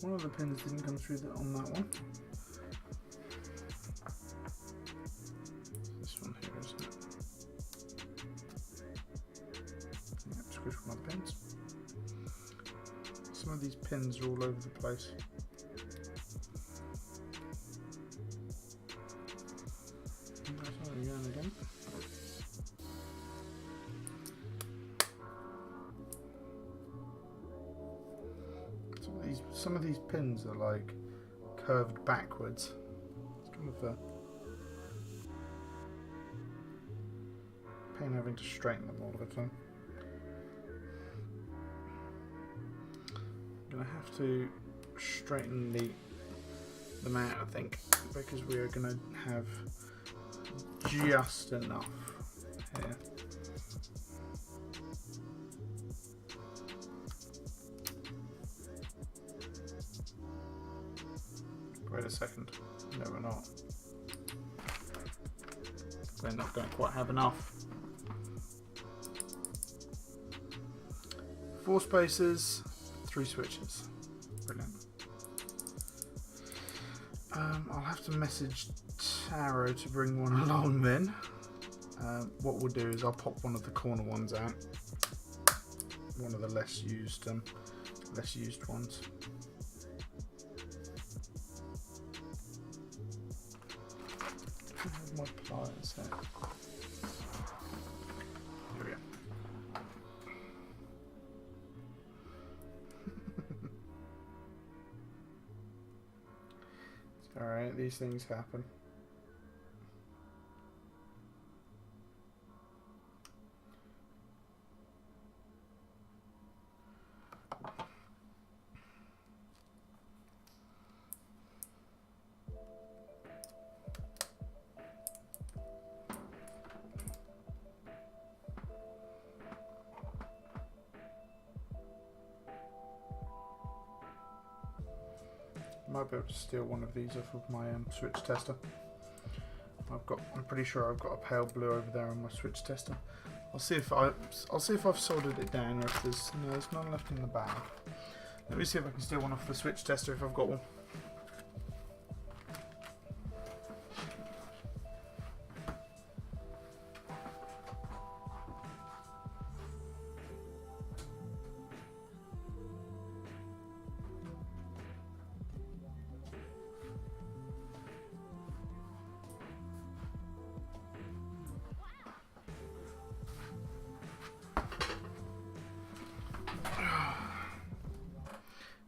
One of the pins didn't come through on that one. This one here, isn't it? Yep, squish one of the pins. Some of these pins are all over the place. Again. Some of these pins are like curved backwards. It's kind of a pain having to straighten them all the time. I'm gonna have to straighten them out, I think, because we are gonna have just enough here. Wait a second. No, we're not. We're not going to quite have enough. 4 spaces, 3 switches. Brilliant. I'll have to message Taro to bring one along then. What we'll do is I'll pop one of the corner ones out. One of the less used ones. my pliers here? Here we go. Alright, these things happen. Might be able to steal one of these off of my switch tester. I'm pretty sure I've got a pale blue over there on my switch tester. I'll see if I've soldered it down, or if there's none left in the bag. Let me see if I can steal one off the switch tester if I've got one.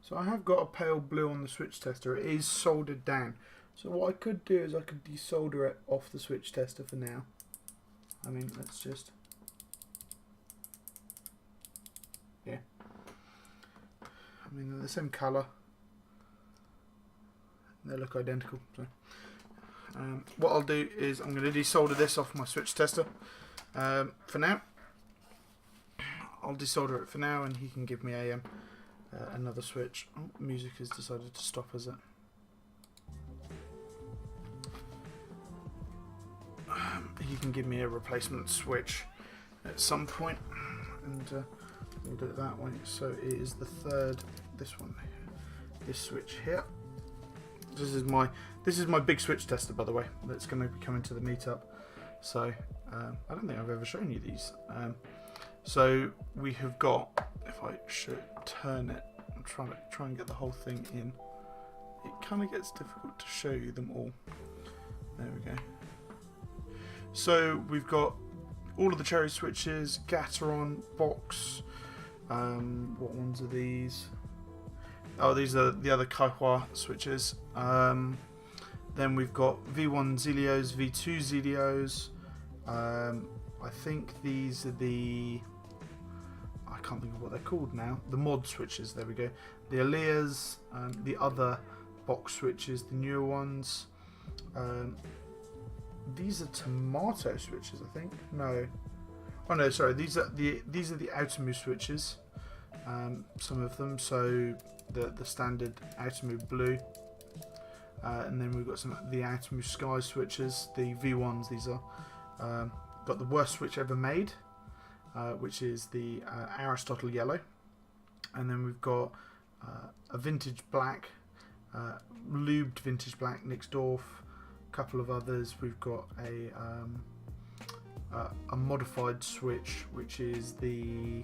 So I have got a pale blue on the switch tester. It is soldered down. So what I could do is I could desolder it off the switch tester for now. I mean, let's just... yeah. I mean, they're the same colour. They look identical. So what I'll do is I'm going to desolder this off my switch tester for now. I'll desolder it for now, and he can give me a another switch. Oh, music has decided to stop, has it? He can give me a replacement switch at some point, and we'll do it that way. So it is the third, this one, this switch here. This is my big switch tester, by the way, that's going to be coming to the meetup. So I don't think I've ever shown you these. So we have got, if I should turn it, I'm try and get the whole thing in. It kind of gets difficult to show you them all. There we go. So we've got all of the cherry switches, Gateron, box. What ones are these? Oh, these are the other Kaihl switches. Then we've got V1 Zelios, V2 Zelios. I think these are the... I can't think of what they're called now. The mod switches, there we go. The Aleas, the other box switches, the newer ones. These are tomato switches, I think. No. Oh no, sorry. These are the Aluminium switches. Some of them. So the standard Aluminium blue. And then we've got some of the Aluminium Sky switches, the V1s. These are. Got the worst switch ever made, which is the Aristotle yellow, and then we've got a vintage black, lubed vintage black Nixdorf, a couple of others. We've got a modified switch, which is the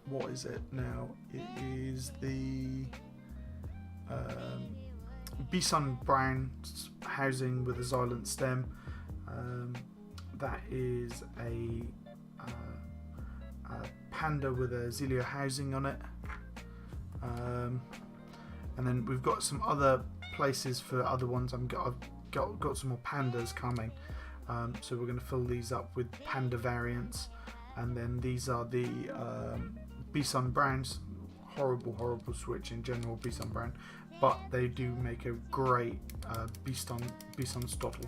what is it now? It is the Bison brown housing with a Xylent stem. That is a Panda with a Zelio housing on it, and then we've got some other places for other ones. I've got some more Pandas coming, so we're going to fill these up with Panda variants. And then these are the Bison Browns. Horrible switch in general, Bison Brown, but they do make a great Bison Stottle.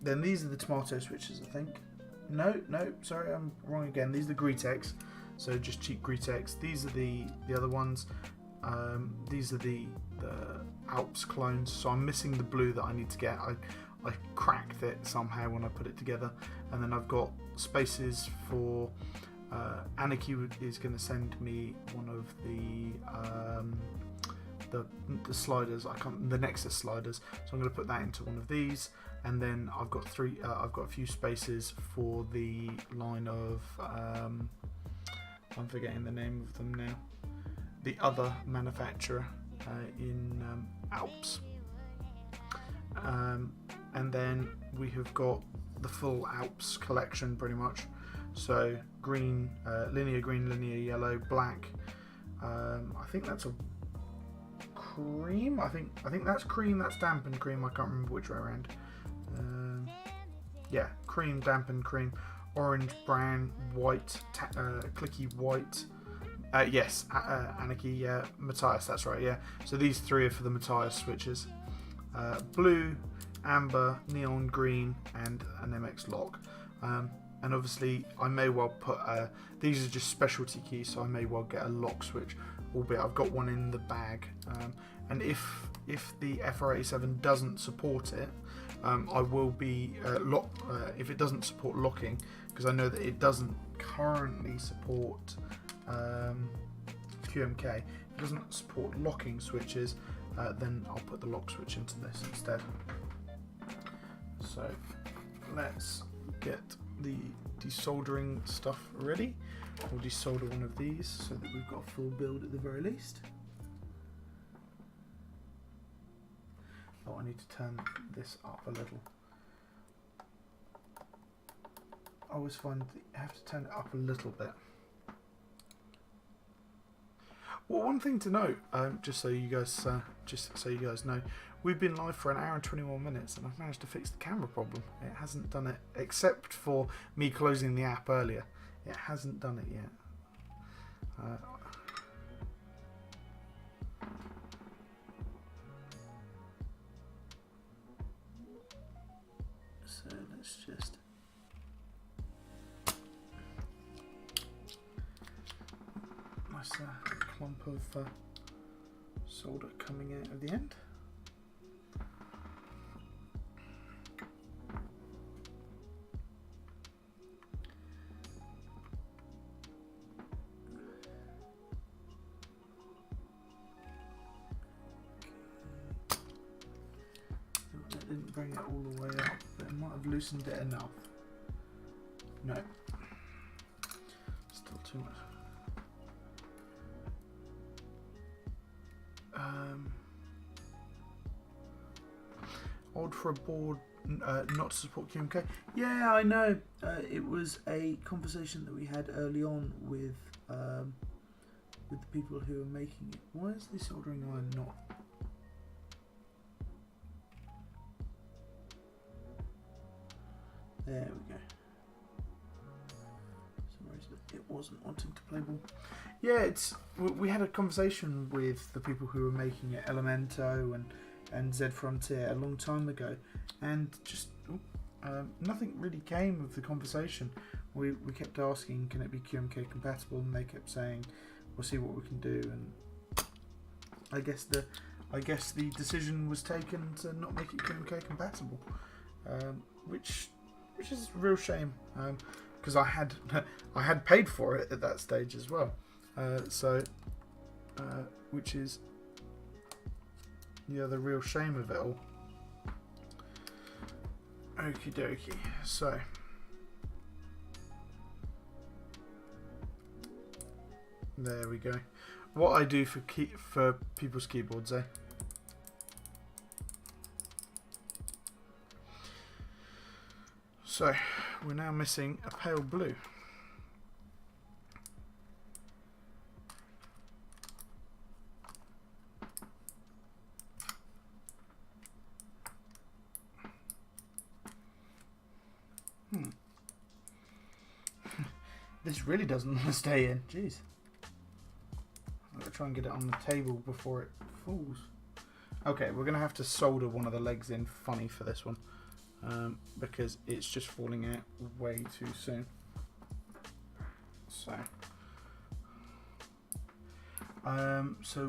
Then these are the tomato switches, I think. No, sorry, I'm wrong again. These are the Gretex, so just cheap Gretex. These are the other ones. These are the Alps clones, so I'm missing the blue that I need to get. I cracked it somehow when I put it together. And then I've got spaces for Anarchy is going to send me one of the sliders. The Nexus sliders, so I'm going to put that into one of these. And then I've got I've got a few spaces for the line of I'm forgetting the name of them now. The other manufacturer in Alps. and then we have got the full Alps collection pretty much. So green, linear yellow, black. I think that's a cream. I think that's cream. That's dampened cream. I can't remember which way around. Yeah, cream, dampened cream, orange, brown, white, clicky white. Yes, Anarchy, Matthias, that's right, yeah. So these three are for the Matthias switches. Blue, amber, neon green, and an MX lock. And obviously, I may well put, these are just specialty keys, so I may well get a lock switch, albeit I've got one in the bag. And if the FR87 doesn't support it, I will be if it doesn't support locking, because I know that it doesn't currently support QMK. If it doesn't support locking switches, then I'll put the lock switch into this instead. So let's get the desoldering stuff ready. We'll desolder one of these so that we've got a full build at the very least. Oh, I need to turn this up a little. I always find that you have to turn it up a little bit. Well, one thing to note, just so you guys know, we've been live for an hour and 21 minutes, and I've managed to fix the camera problem. It hasn't done it, except for me closing the app earlier. It hasn't done it yet. So let's just nice clump of solder coming out of the end. Didn't bring it all the way up, but it might have loosened it enough. No. Still too much. Odd for a board not to support QMK. Yeah, I know. It was a conversation that we had early on with the people who are making it. Why is the soldering iron not? There we go. For some reason it wasn't wanting to play ball. Yeah, we had a conversation with the people who were making it, Elemento and Z Frontier, a long time ago, and just nothing really came of the conversation. We kept asking, can it be QMK compatible, and they kept saying, we'll see what we can do. And I guess the decision was taken to not make it QMK compatible, which is a real shame, because I had paid for it at that stage as well, which is the real shame of it all. Okie dokie. So there we go. What I do for people's keyboards, eh? So we're now missing a pale blue. This really doesn't want to stay in. Jeez. I'm going to try and get it on the table before it falls. Okay, we're going to have to solder one of the legs in funny for this one. Because it's just falling out way too soon. So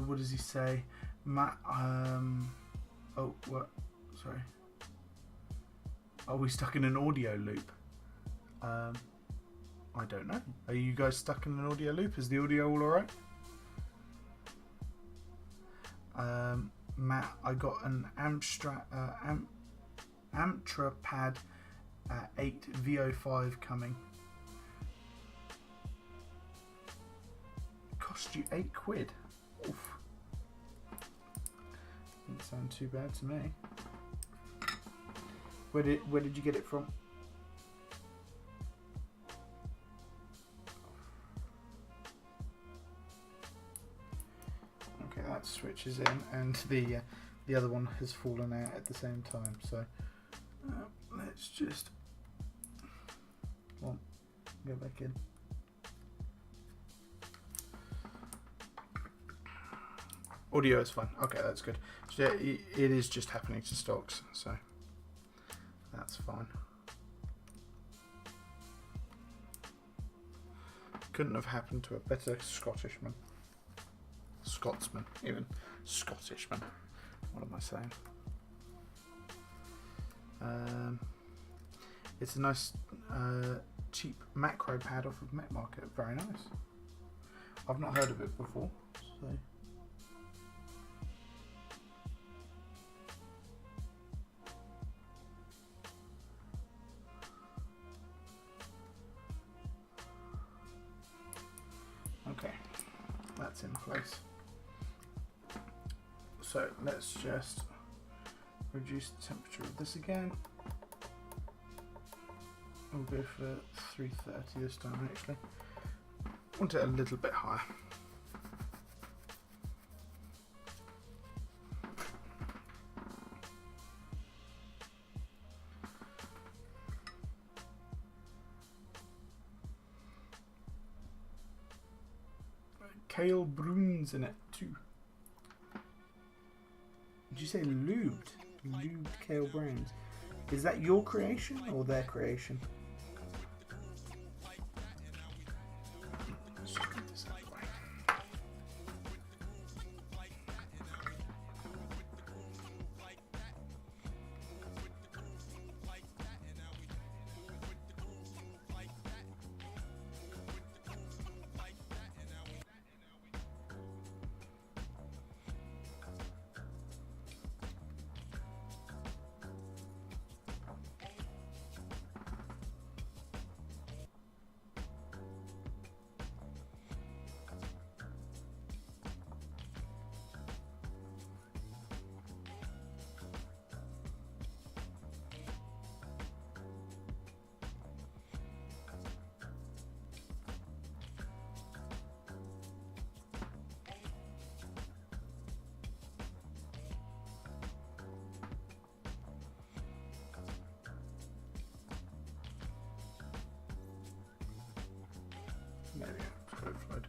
what does he say? Matt, oh, what? Sorry. Are we stuck in an audio loop? I don't know. Are you guys stuck in an audio loop? Is the audio all alright? Matt, I got an Amtrapad 8 VO5 coming. Cost you £8. Oof. Didn't sound too bad to me. Where did you get it from? Okay, that switches in, and the other one has fallen out at the same time. So let's just go back in. Audio is fine. Okay, that's good. So it is just happening to stocks, so that's fine. Couldn't have happened to a better Scottishman. Scotsman, even. Scottishman. What am I saying? It's a nice cheap macro pad off of Met Market. Very nice. I've not heard of it before, so... Okay, that's in place. So let's just reduce the temperature of this again. We'll go for 330 this time actually. Want it a little bit higher. Kale Bruins in it too. Did you say lubed? Lubed kale browns. Is that your creation or their creation? Let's just get this out of the way. There we go, it's flood.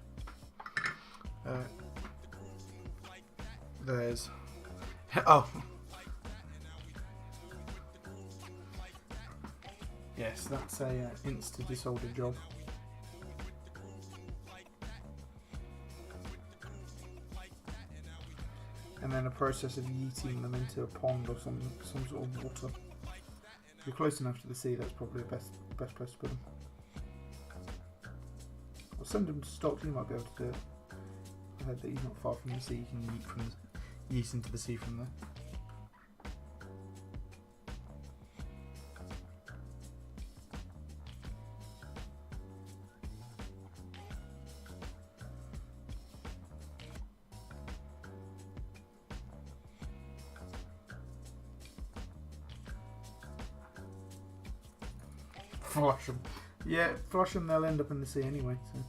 There's... Oh! Yes, that's a insta-disorder job. And then a process of yeeting them into a pond or some sort of water. If you're close enough to the sea, that's probably the best place to put them. Or send them to Stockton, you might be able to do it. I heard that he's not far from the sea, you can yeet into the sea from there. Flush them. Yeah, flush them, they'll end up in the sea anyway. So.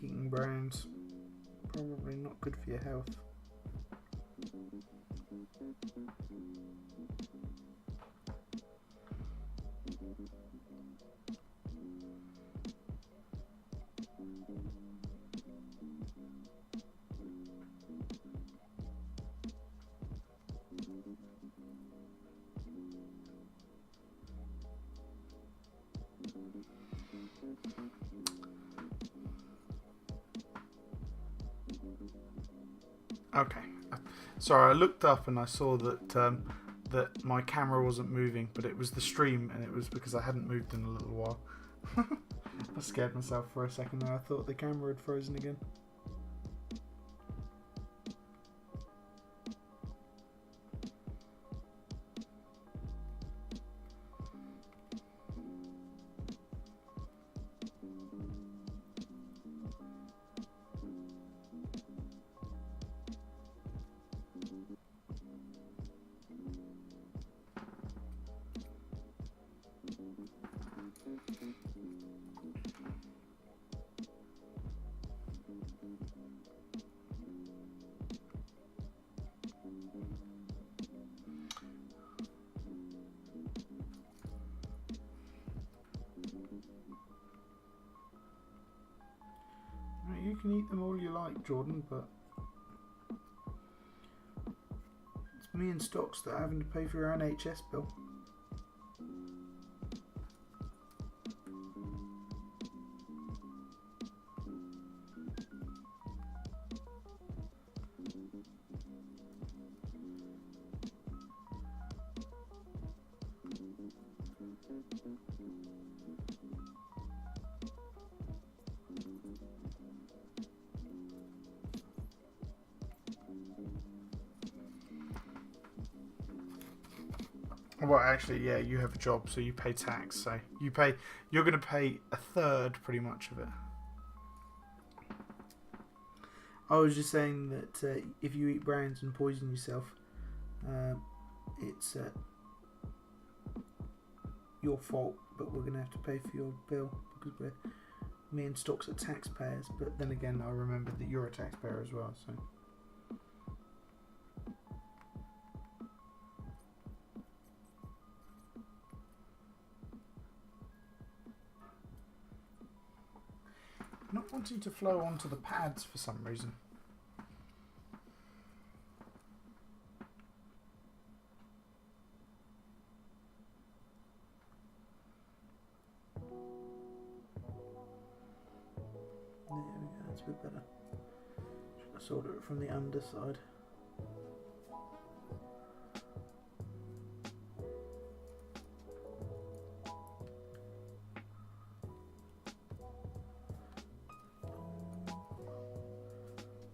Eating browns, probably not good for your health. Sorry, I looked up and I saw that that my camera wasn't moving, but it was the stream, and it was because I hadn't moved in a little while. I scared myself for a second and I thought the camera had frozen again. You can eat them all you like, Jordan, but it's me and Stocks that are having to pay for your NHS bill. Well, actually, yeah, you have a job, so you pay tax. So you're going to pay a third, pretty much, of it. I was just saying that if you eat browns and poison yourself, it's your fault, but we're going to have to pay for your bill because me and Stocks are taxpayers. But then again, I remembered that you're a taxpayer as well, so. Not wanting to flow onto the pads for some reason. There we go, that's a bit better. Should I solder it from the underside?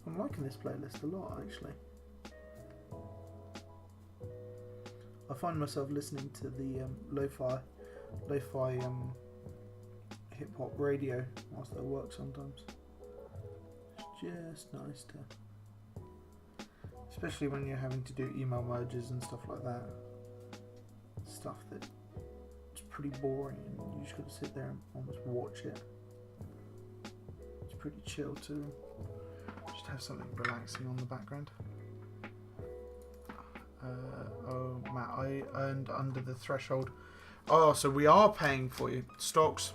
I'm liking this playlist a lot, actually. I find myself listening to the lo-fi hip-hop radio whilst I work sometimes. It's just nice to, especially when you're having to do email merges and stuff like that. Stuff that it's pretty boring and you just got to sit there and almost watch it. It's pretty chill too. Just have something relaxing on the background. Oh, Matt, I earned under the threshold. Oh, so we are paying for you. Stocks.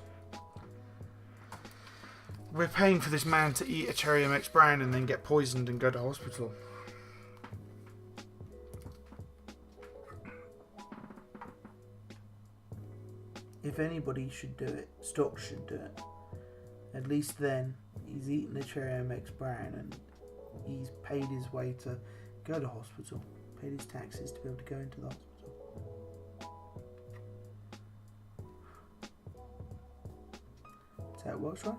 We're paying for this man to eat a Cherry MX brown and then get poisoned and go to hospital. If anybody should do it, Stocks should do it. At least then he's eaten a Cherry MX brown and he's paid his way to go to hospital. Paid his taxes to be able to go into the hospital. That's how it works, right?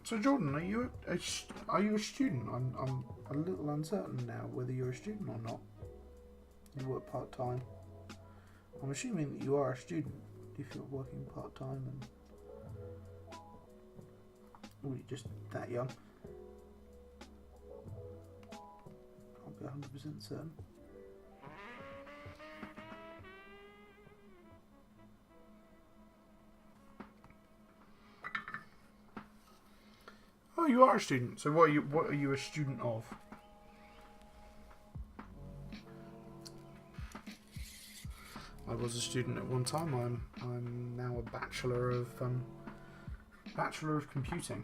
So Jordan, are you a student? I'm a little uncertain now whether you're a student or not. You work part time. I'm assuming that you are a student if you're working part time, and or you're just that young. Can't be 100% certain. Oh, you are a student. So what are you a student of? I was a student at one time. I'm now a bachelor of computing.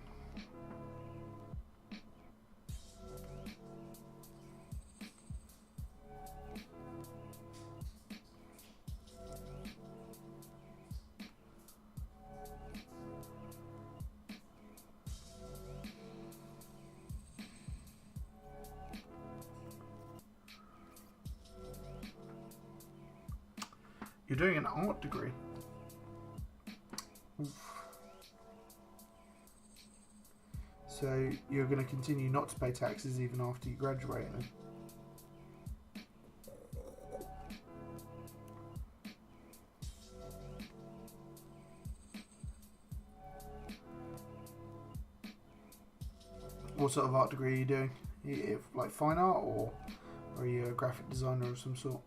You're doing an art degree. Oof. So you're going to continue not to pay taxes even after you graduate then? What sort of art degree are you doing? Like fine art, or are you a graphic designer of some sort?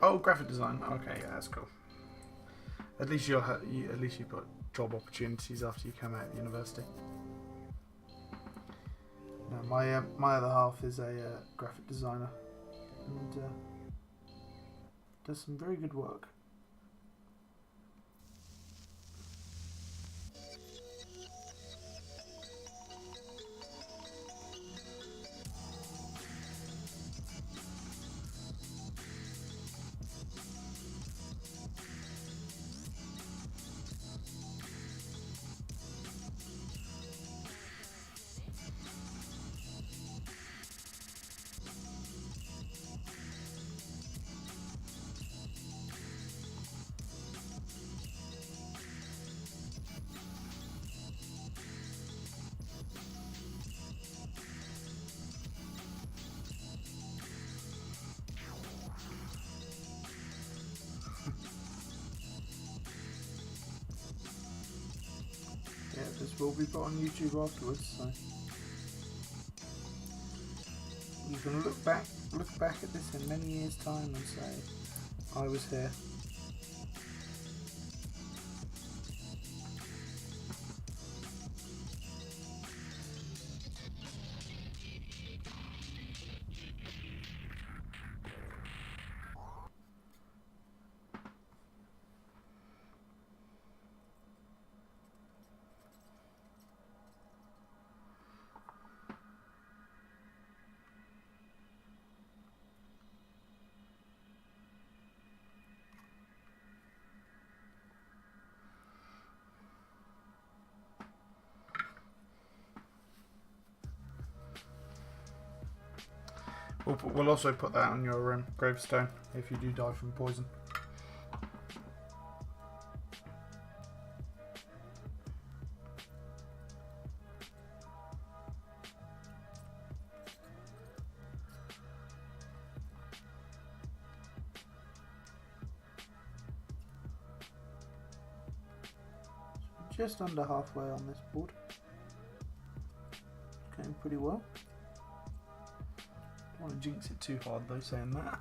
Oh, graphic design. Okay, yeah, that's cool. At least you've got job opportunities after you come out of university. No, my other half is a graphic designer and does some very good work. Yeah, this will be put on YouTube afterwards, so you can look back at this in many years' time and say, I was here. We'll also put that on your gravestone if you do die from poison. Just under halfway on this board. Going pretty well. Don't want to jinx it too hard though saying that.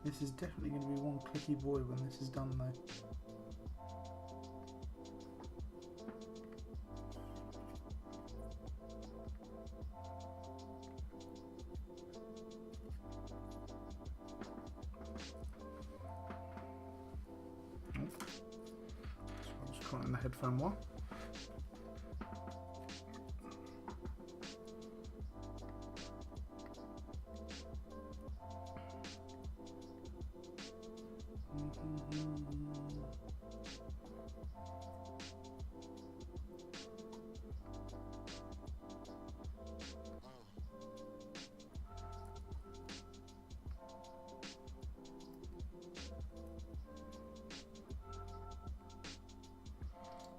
This is definitely going to be one clicky boy when this is done though. So I'll just caught in the headphone one.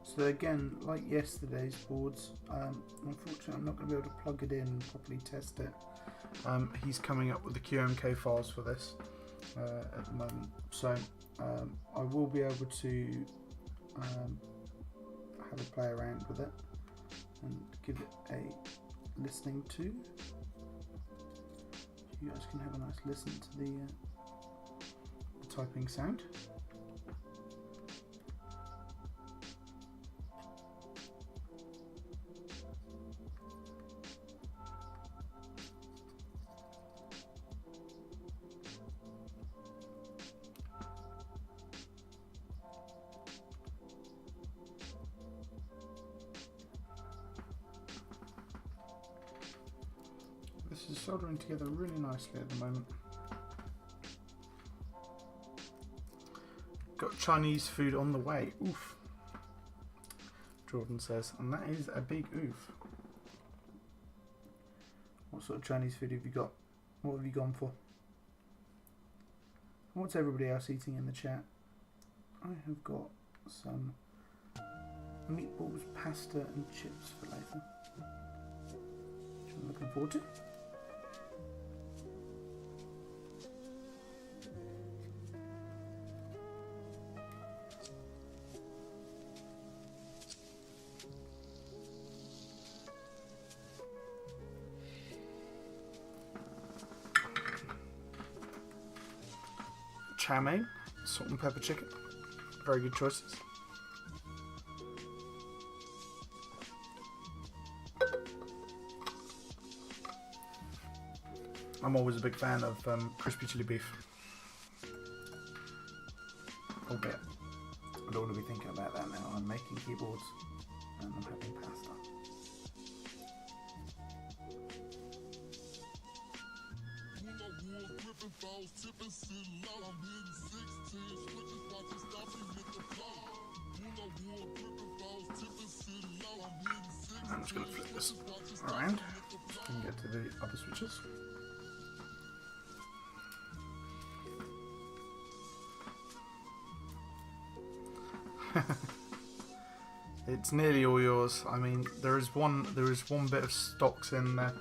So again, like yesterday's boards, unfortunately I'm not going to be able to plug it in and properly test it. He's coming up with the QMK files for this at the moment, so I will be able to Have a play around with it and give it a listening to. You guys can have a nice listen to the typing sound. This is soldering together really nicely at the moment. Got Chinese food on the way. Oof. Jordan says, and that is a big oof. What sort of Chinese food have you got? What have you gone for? What's everybody else eating in the chat? I have got some meatballs, pasta and chips for later, which I'm looking forward to. Chow mein, salt and pepper chicken. Very good choices. I'm always a big fan of crispy chili beef. Albeit, I don't want to be thinking about that now. I'm making keyboards and I'm having pasta. I'm just going to flip this around and get to the other switches. It's nearly all yours. I mean, there is one bit of stocks in there.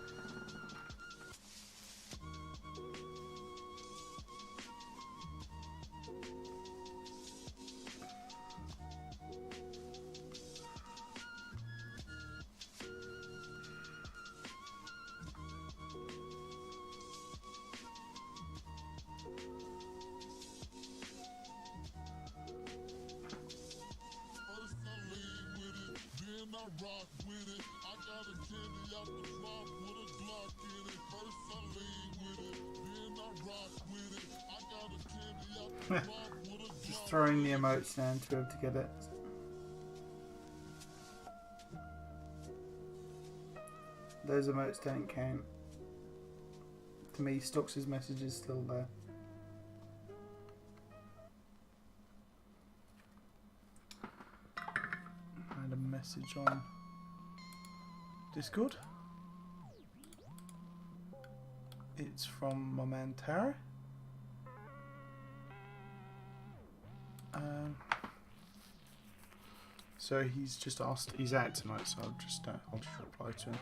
Just throwing the emotes down to be able to get it. Those emotes don't count. To me, Stocks' message is still there. I had a message on Discord. It's from my man Tara. So he's just asked. He's out tonight, so I'll just reply to him.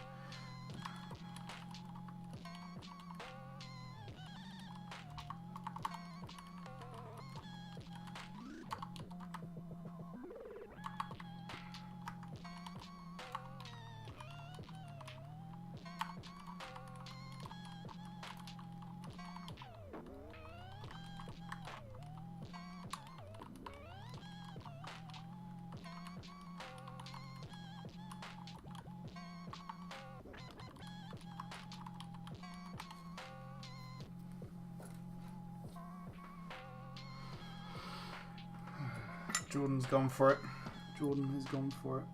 Jordan's gone for it. Jordan has gone for it.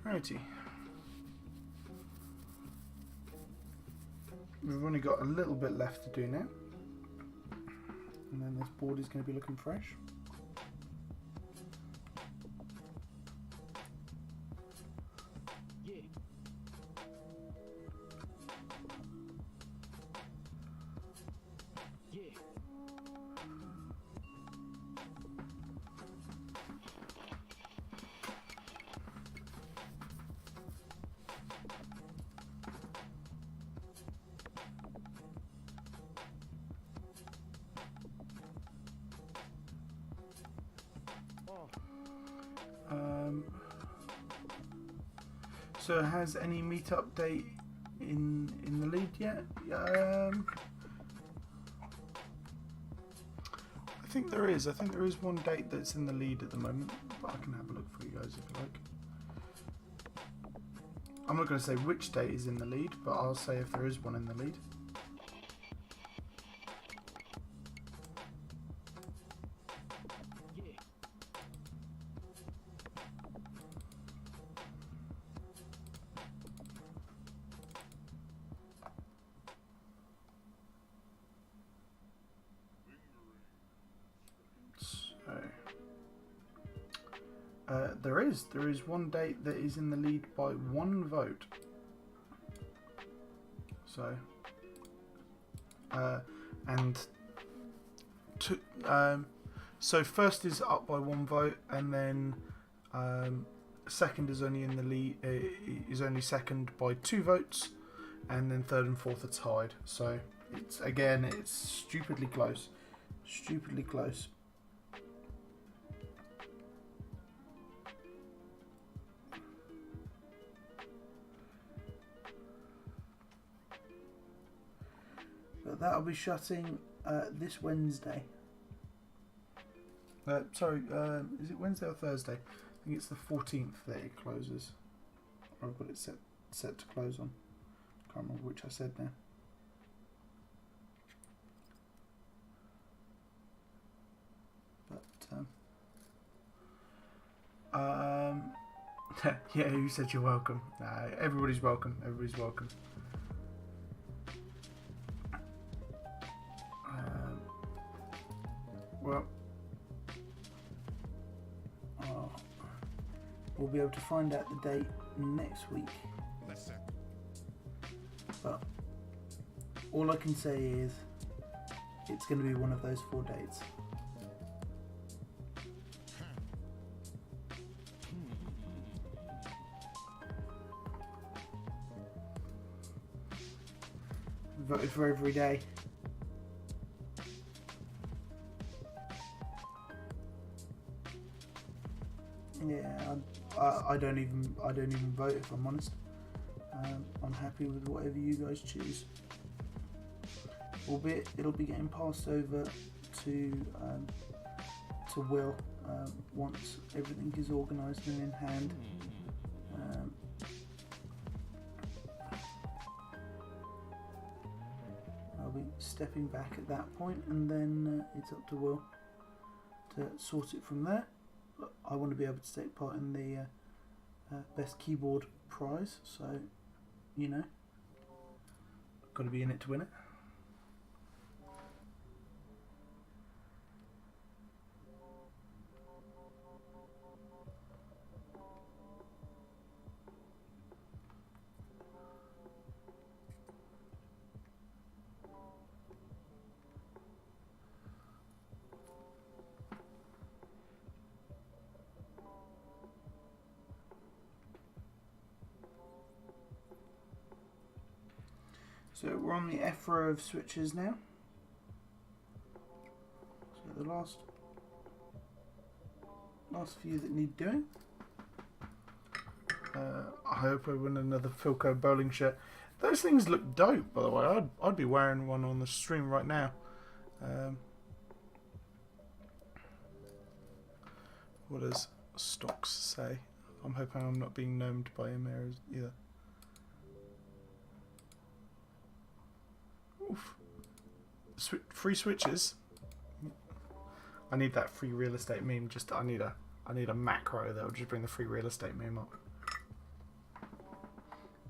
Righty. We've only got a little bit left to do now. And then this board is going to be looking fresh. So has any meet update in the lead yet? I think there is. I think there is one date that's in the lead at the moment, but I can have a look for you guys if you like. I'm not going to say which date is in the lead, but I'll say if there is one in the lead. There is one date that is in the lead by one vote. So, so first is up by one vote, and then second is only in the lead is only second by 2 votes, and then third and fourth are tied. So it's stupidly close, stupidly close. But that'll be shutting this Wednesday. Sorry, is it Wednesday or Thursday? I think it's the 14th that it closes. Or I've got it set to close on. Can't remember which I said now. But yeah, you said you're welcome. Nah, everybody's welcome. Everybody's welcome. Well, we'll be able to find out the date next week. But all I can say is it's going to be one of those 4 dates. Voted for every day. Yeah, I don't even vote if I'm honest. I'm happy with whatever you guys choose. Albeit it'll be getting passed over to Will once everything is organised and in hand. I'll be stepping back at that point, and then it's up to Will to sort it from there. I want to be able to take part in the best keyboard prize, so you know, got to be in it to win it. So we're on the F row of switches now. So the last few that need doing. I hope I win another Philco bowling shirt. Those things look dope, by the way. I'd be wearing one on the stream right now. What does stocks say? I'm hoping I'm not being gnomed by him here either. Oof. Free switches. I need that free real estate meme. I need a macro that will just bring the free real estate meme up.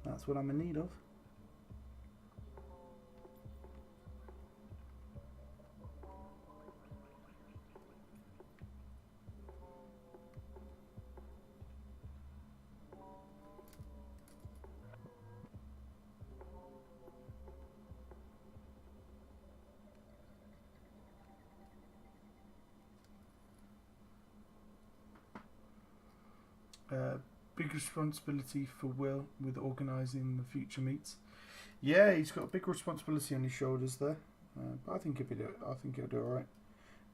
That's what I'm in need of. Big responsibility for Will with organising the future meets. Yeah, he's got a big responsibility on his shoulders there, but I think he'll do it. I think he'll do all right.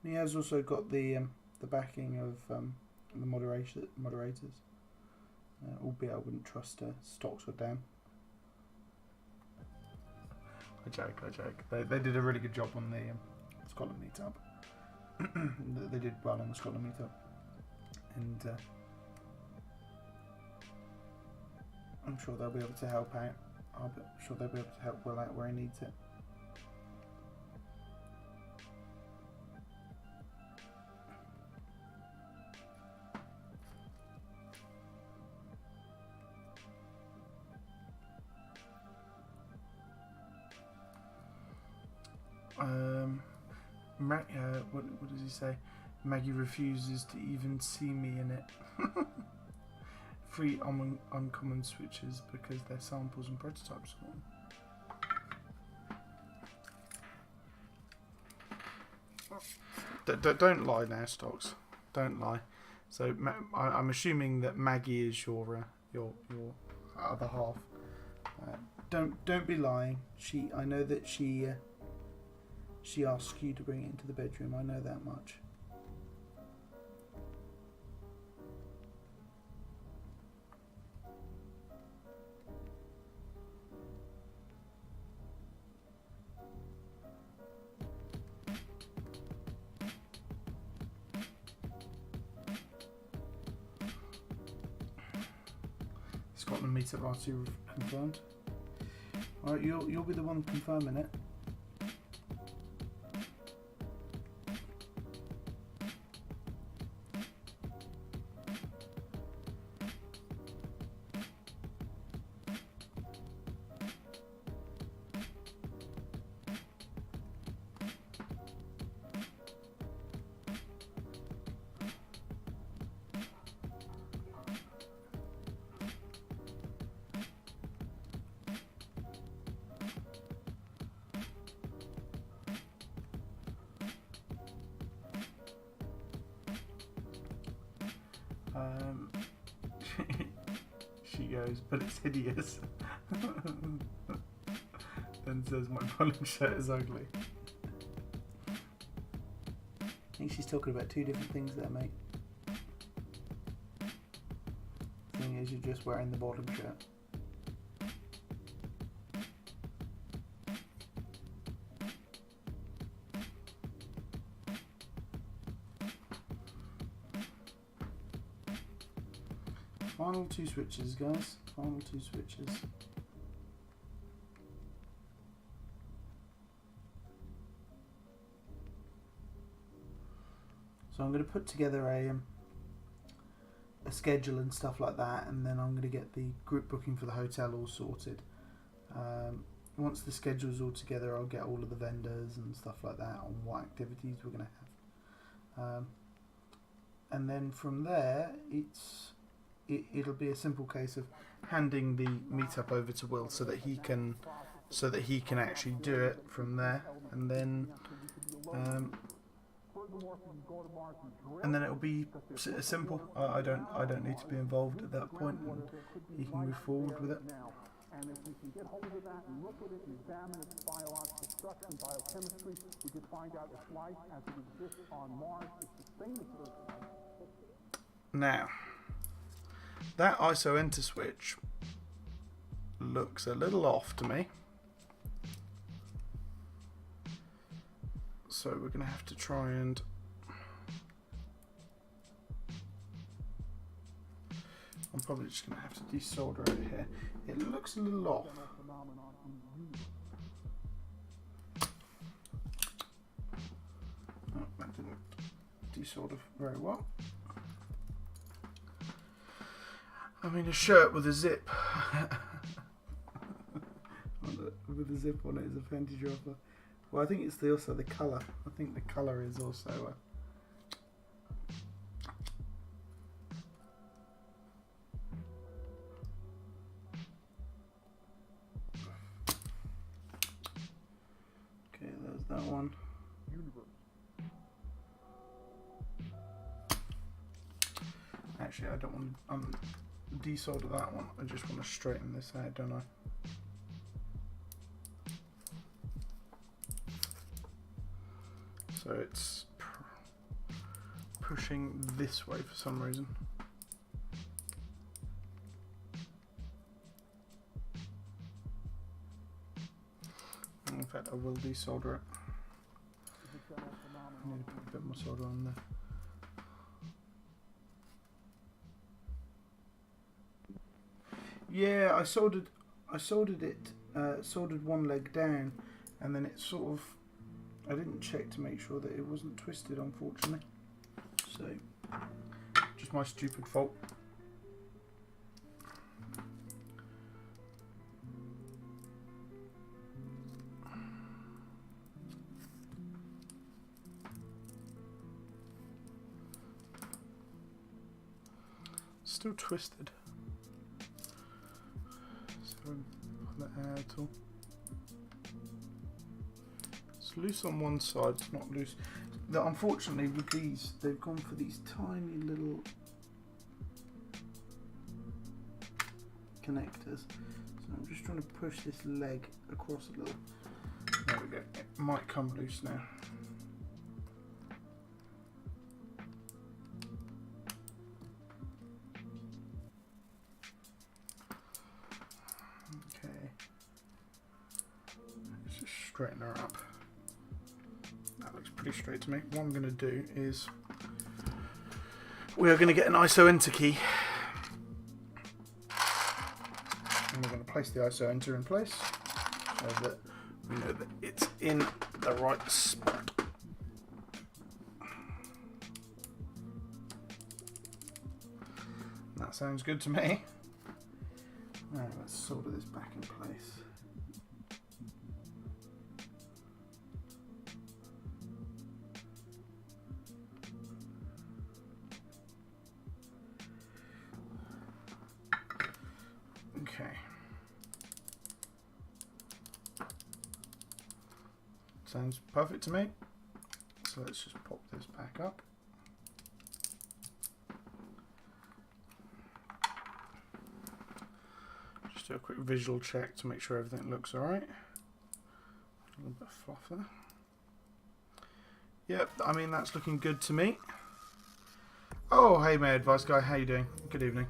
And he has also got the backing of the moderators. Albeit I wouldn't trust Stocks or Dan. I joke. They did a really good job on the Scotland meetup. They did well on the Scotland meetup, and I'm sure they'll be able to help out. I'm sure they'll be able to help Will out where he needs it. What does he say? Maggie refuses to even see me in it. Free uncommon switches because they're samples and prototypes. Don't lie now, Stocks. Don't lie. So I'm assuming that Maggie is your other half. Don't be lying. I know that she asked you to bring it into the bedroom. I know that much. Scotland meetup R2 confirmed. Alright, you'll be the one confirming it. She goes, but it's hideous. Then says my bowling shirt is ugly. I think she's talking about two different things there, mate. The thing is, you're just wearing the bottom shirt. Final two switches, guys. Final two switches. So I'm going to put together a schedule and stuff like that, and then I'm going to get the group booking for the hotel all sorted. Once the schedule's all together, I'll get all of the vendors and stuff like that on what activities we're going to have. And then from there, it'll be a simple case of handing the meetup over to Will so that he can actually do it from there, and then it'll be simple. I don't need to be involved at that point, and he can move forward with it. And if we can get hold of that and look at it and examine its biological structure and biochemistry, we can find out if life as it exists on Mars is sustainable. Now, that ISO enter switch looks a little off to me. So we're going to have to try and I'm probably just going to have to desolder it here. It looks a little off. phenomenon in the universe. Oh, that didn't desolder very well. I mean, a shirt with a zip. With a zip on it is a panty dropper. Well, I think it's also the colour. I think the colour is also okay, there's that one. Actually, I don't want to desolder that one. I just want to straighten this out, don't I? So it's pushing this way for some reason. In fact, I will desolder it. I need to put a bit more solder on there. Yeah, I soldered one leg down, and then it sort of, I didn't check to make sure that it wasn't twisted, unfortunately. So, just my stupid fault. Still twisted. So, pull it out at all. It's loose on one side, it's not loose. Unfortunately, with these, they've gone for these tiny little connectors. So I'm just trying to push this leg across a little. There we go. It might come loose now. Okay. Let's just straighten her up. That looks pretty straight to me. What I'm going to do is we are going to get an ISO enter key, and we're going to place the ISO enter in place so that we know that it's in the right spot. That sounds good to me. Now let's solder this back in place. Okay. Sounds perfect to me. So let's just pop this back up. Just do a quick visual check to make sure everything looks alright. A little bit of fluff there. Yep, I mean that's looking good to me. Oh, hey my advice guy, how you doing? Good evening.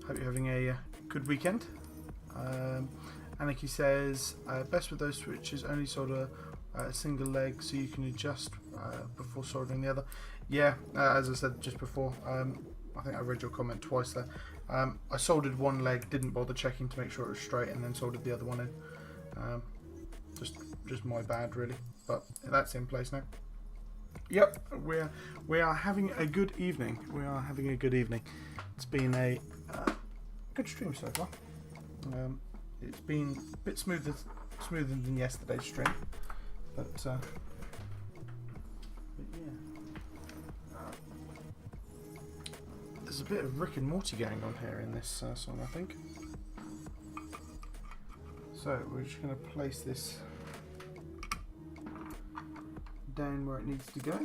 Hope you're having a good weekend. Aniki says, best with those switches, only solder a single leg so you can adjust before soldering the other. Yeah, as I said just before, I think I read your comment twice there. I soldered one leg, didn't bother checking to make sure it was straight, and then soldered the other one in. Just my bad really, but that's in place now. Yep, we are having a good evening. We are having a good evening. It's been a good stream so far. It's been a bit smoother than yesterday's stream, but yeah. There's a bit of Rick and Morty going on here in this song, I think. So we're just going to place this down where it needs to go.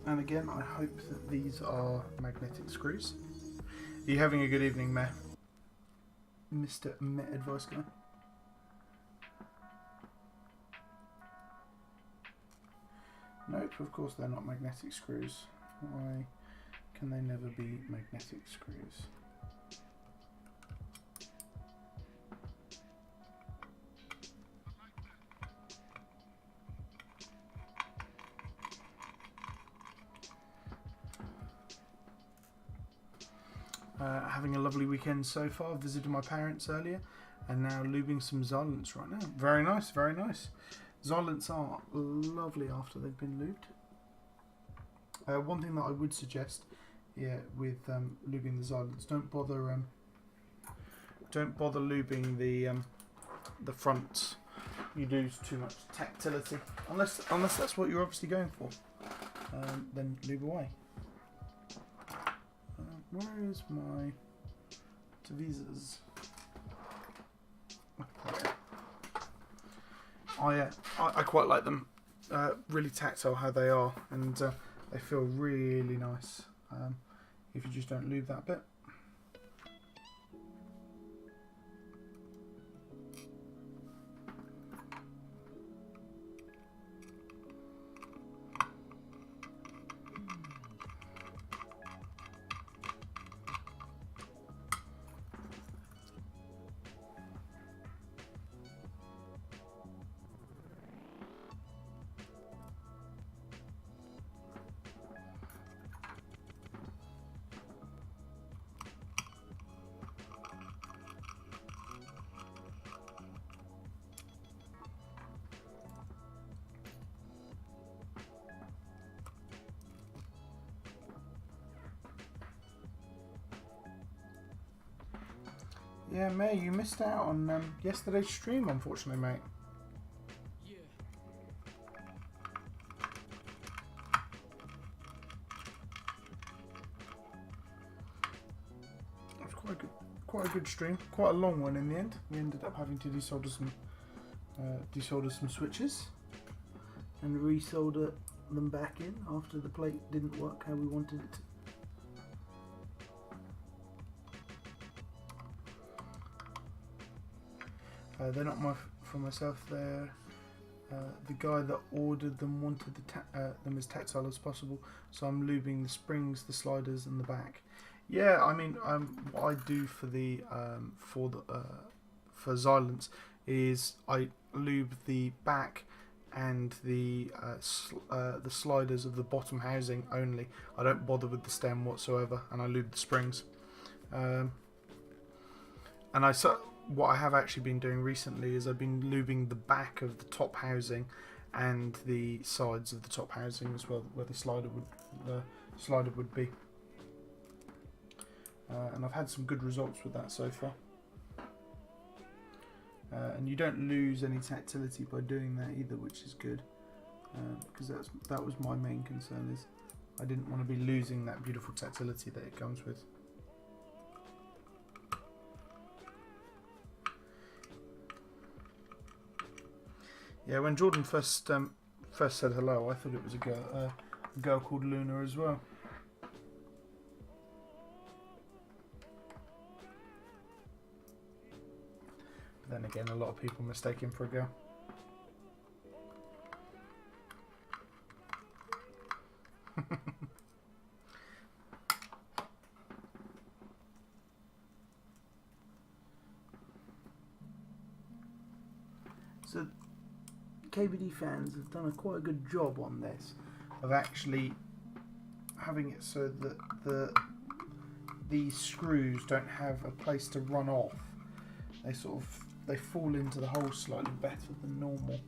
And again, I hope that these are magnetic screws. Are you having a good evening, Mr. Met Advice Guy? Nope, of course they're not magnetic screws. Why can they never be magnetic screws? Having a lovely weekend so far. Visited my parents earlier, and now lubing some Xylants right now. Very nice, very nice. Xylants are lovely after they've been lubed. One thing that I would suggest, with lubing the Xylants, don't bother lubing the front. You lose too much tactility, unless that's what you're obviously going for. Then lube away. Where is my Tevisas? I quite like them. Really tactile how they are, and they feel really nice. If you just don't lube that bit. Yeah, May, you missed out on yesterday's stream, unfortunately, mate. Yeah. It was quite a good stream. Quite a long one in the end. We ended up having to desolder some switches and resolder them back in after the plate didn't work how we wanted it to. They're not for myself. They're the guy that ordered them wanted them as tactile as possible, so I'm lubing the springs, the sliders, and the back. Yeah, I mean, what I do for Xylants is I lube the back and the sliders of the bottom housing only. I don't bother with the stem whatsoever, and I lube the springs. What I have actually been doing recently is I've been lubing the back of the top housing and the sides of the top housing as well, where the slider would be. And I've had some good results with that so far. And you don't lose any tactility by doing that either, which is good, because that was my main concern, is I didn't want to be losing that beautiful tactility that it comes with. Yeah, when Jordan first said hello, I thought it was a girl called Luna as well. But then again, a lot of people mistake him for a girl. So KBD fans have done quite a good job on this, of actually having it so that these screws don't have a place to run off. They fall into the hole slightly better than normal,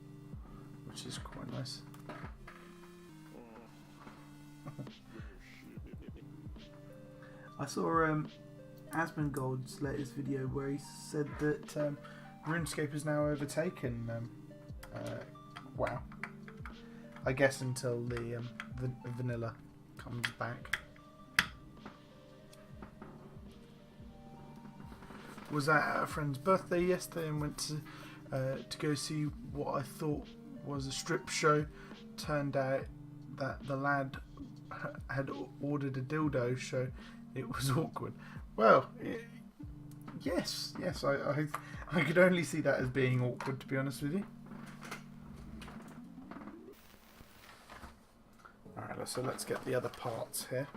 which is quite nice. I saw Asmongold's latest video where he said that RuneScape has now overtaken WoW. I guess until the vanilla comes back. Was at a friend's birthday yesterday and went to go see what I thought was a strip show. Turned out that the lad had ordered a dildo, so it was awkward. Well, yes, I could only see that as being awkward, to be honest with you. Alright, so let's get the other parts here.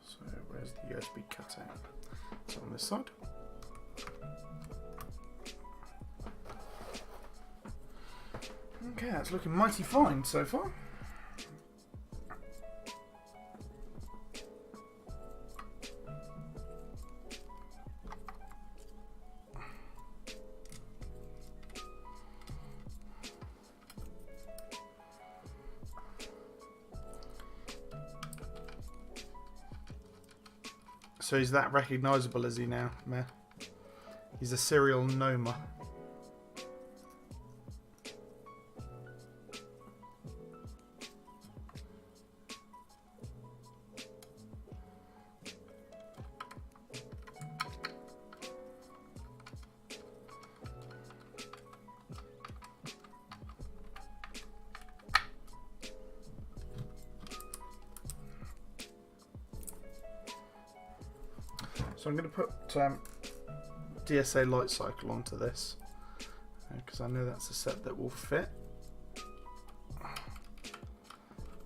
So where's the USB cutout? So this side. Okay, that's looking mighty fine so far. So he's that recognisable, is he now, Meh? He's a serial Noma. So I'm going to put DSA Lightcycle onto this because I know that's a set that will fit.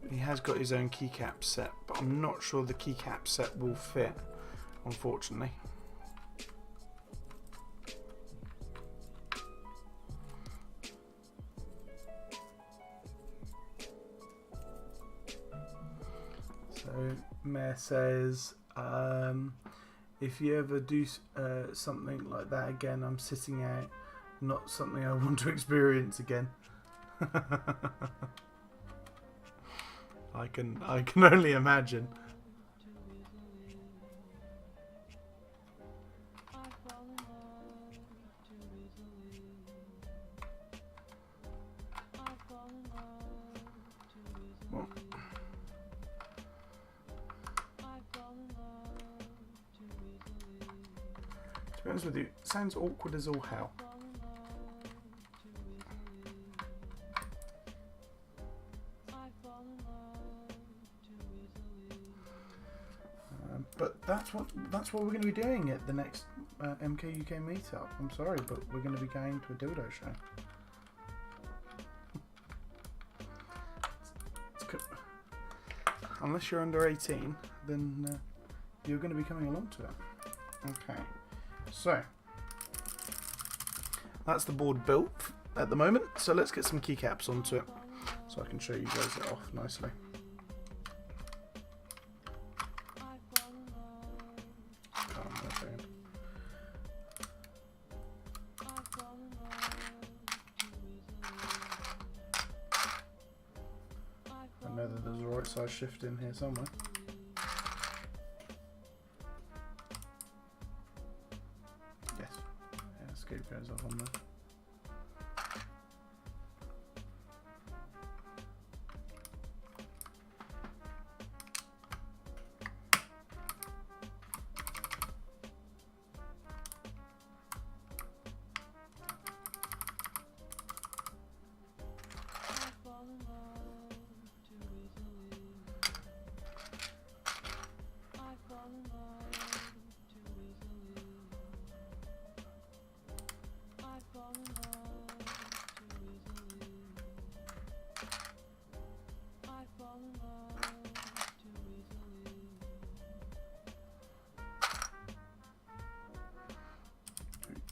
He has got his own keycap set, but I'm not sure the keycap set will fit, unfortunately. So Mayor says, if you ever do something like that again, I'm sitting out. Not something I want to experience again. I can only imagine. Well, to be honest with you, it sounds awkward as all hell. But that's what we're going to be doing at the next MK UK meetup. I'm sorry, but we're going to be going to a dildo show. Unless you're under 18, then you're going to be coming along to it. Okay, so that's the board built at the moment. So let's get some keycaps onto it, so I can show you guys it off nicely. I know that there's a right size shift in here somewhere. Yes. Yeah, escape goes off on there.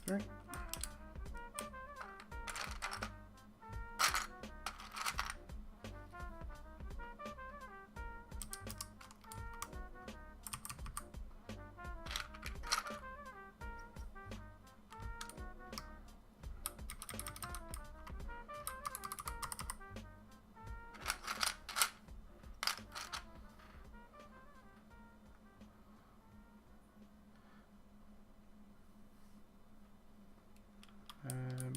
Three.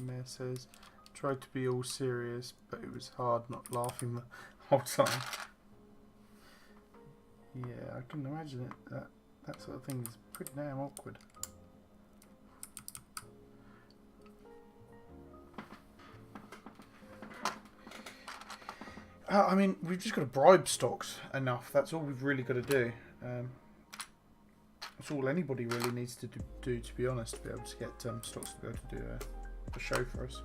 Mayor says, tried to be all serious, but it was hard not laughing the whole time. Yeah, I can imagine it. That sort of thing is pretty damn awkward. I mean, we've just got to bribe stocks enough. That's all we've really got to do. That's all anybody really needs to do, to be honest, to be able to get stocks to be able to do a show for us.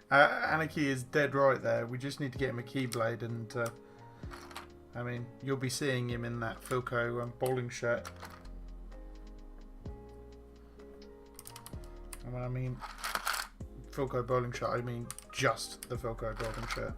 Anarchy is dead right there. We just need to get him a keyblade, and I mean, you'll be seeing him in that Philco bowling shirt. And when I mean Philco bowling shirt, I mean just the Philco bowling shirt.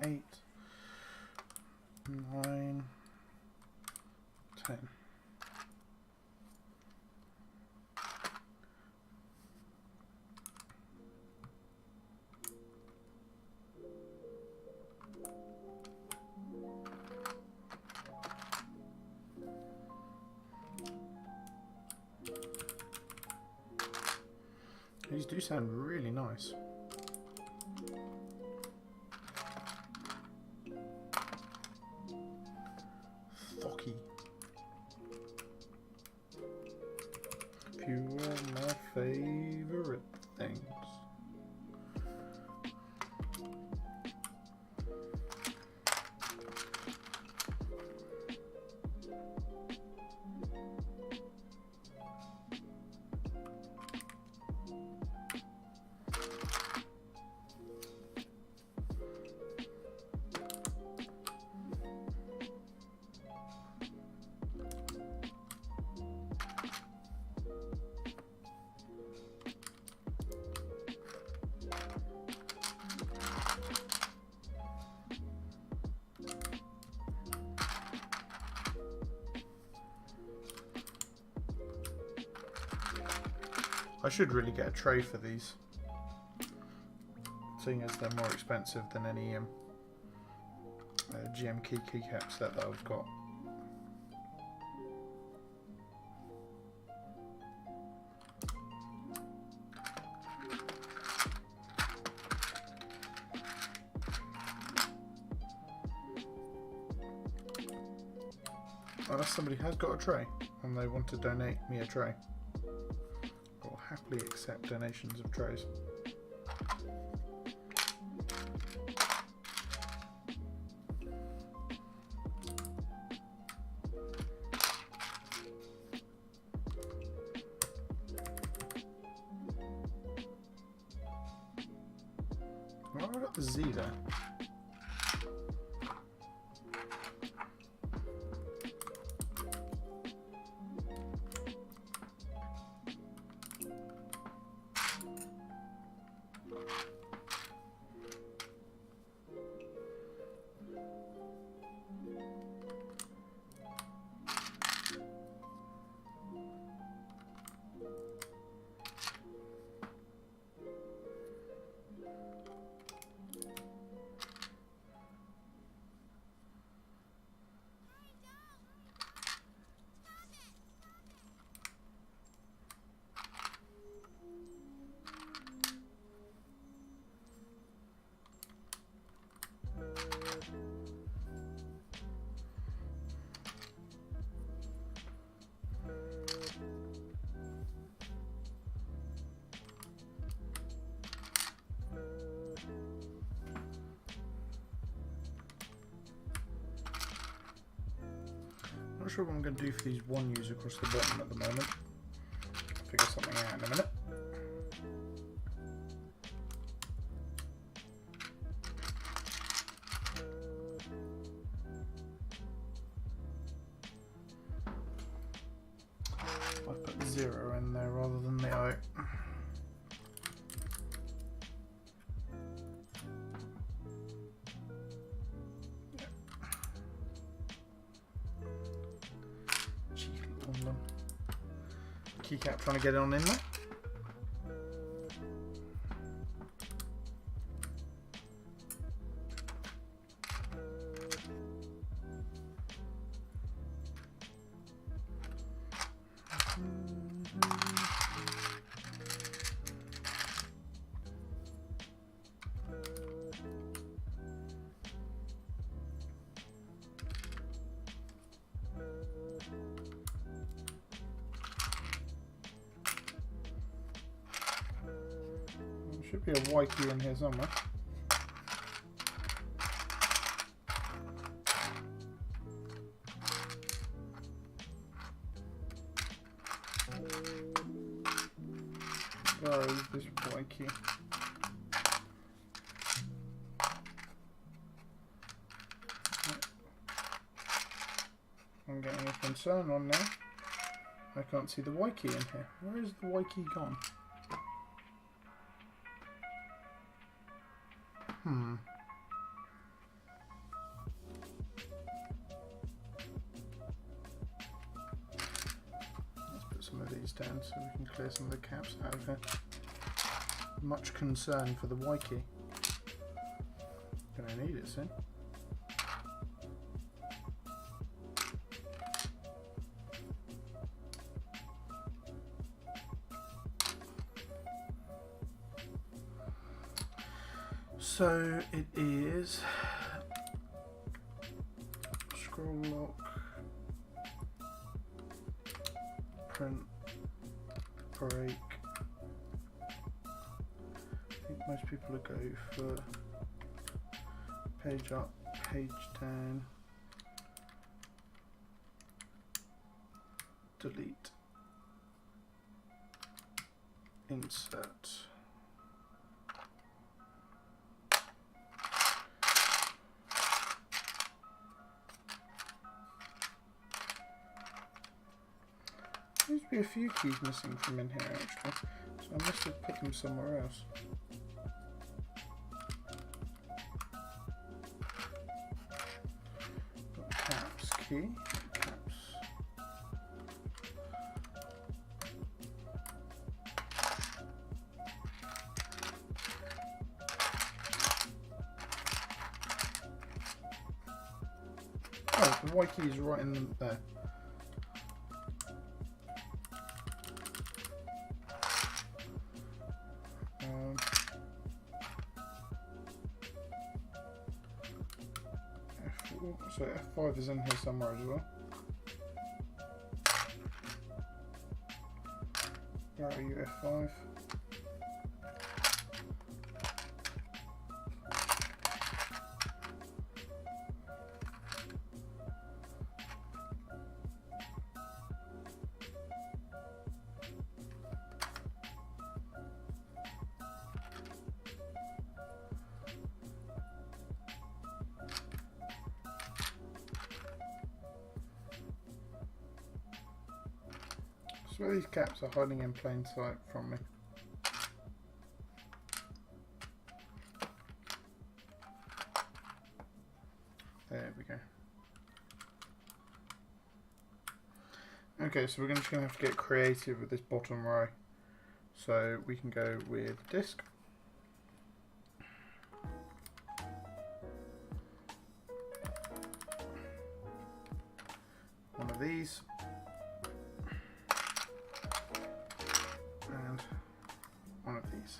Eight, 9, 10. These do sound really nice. Few of my favorite things. I should really get a tray for these, seeing as they're more expensive than any GM keycaps set that I've got. Unless somebody has got a tray and they want to donate me a tray. I'll happily accept donations of trays. Oh, I got the Z there. Not sure what I'm going to do for these one use across the bottom at the moment. Figure something out in a minute. I've put 0 in there rather than the O. keycap trying to get on in there. Should be a Y key in here somewhere. Where is this Y key? I'm getting a concern on now. I can't see the Y key in here. Where is the Y key gone? Let's put some of these down so we can clear some of the caps out of here. Much concern for the Y key. Gonna need it soon. So it is scroll lock, print, break. I think most people will go for page up, page down, delete, insert. Seems to be a few keys missing from in here actually, so I must have put them somewhere else. Got caps key, caps. Oh, the Y key is right in there. So F5 is in here somewhere as well. Where are you, F5? Where these caps are hiding in plain sight from me. There we go. Okay, so we're just going to have to get creative with this bottom row. So we can go with disk. One of these. And one of these.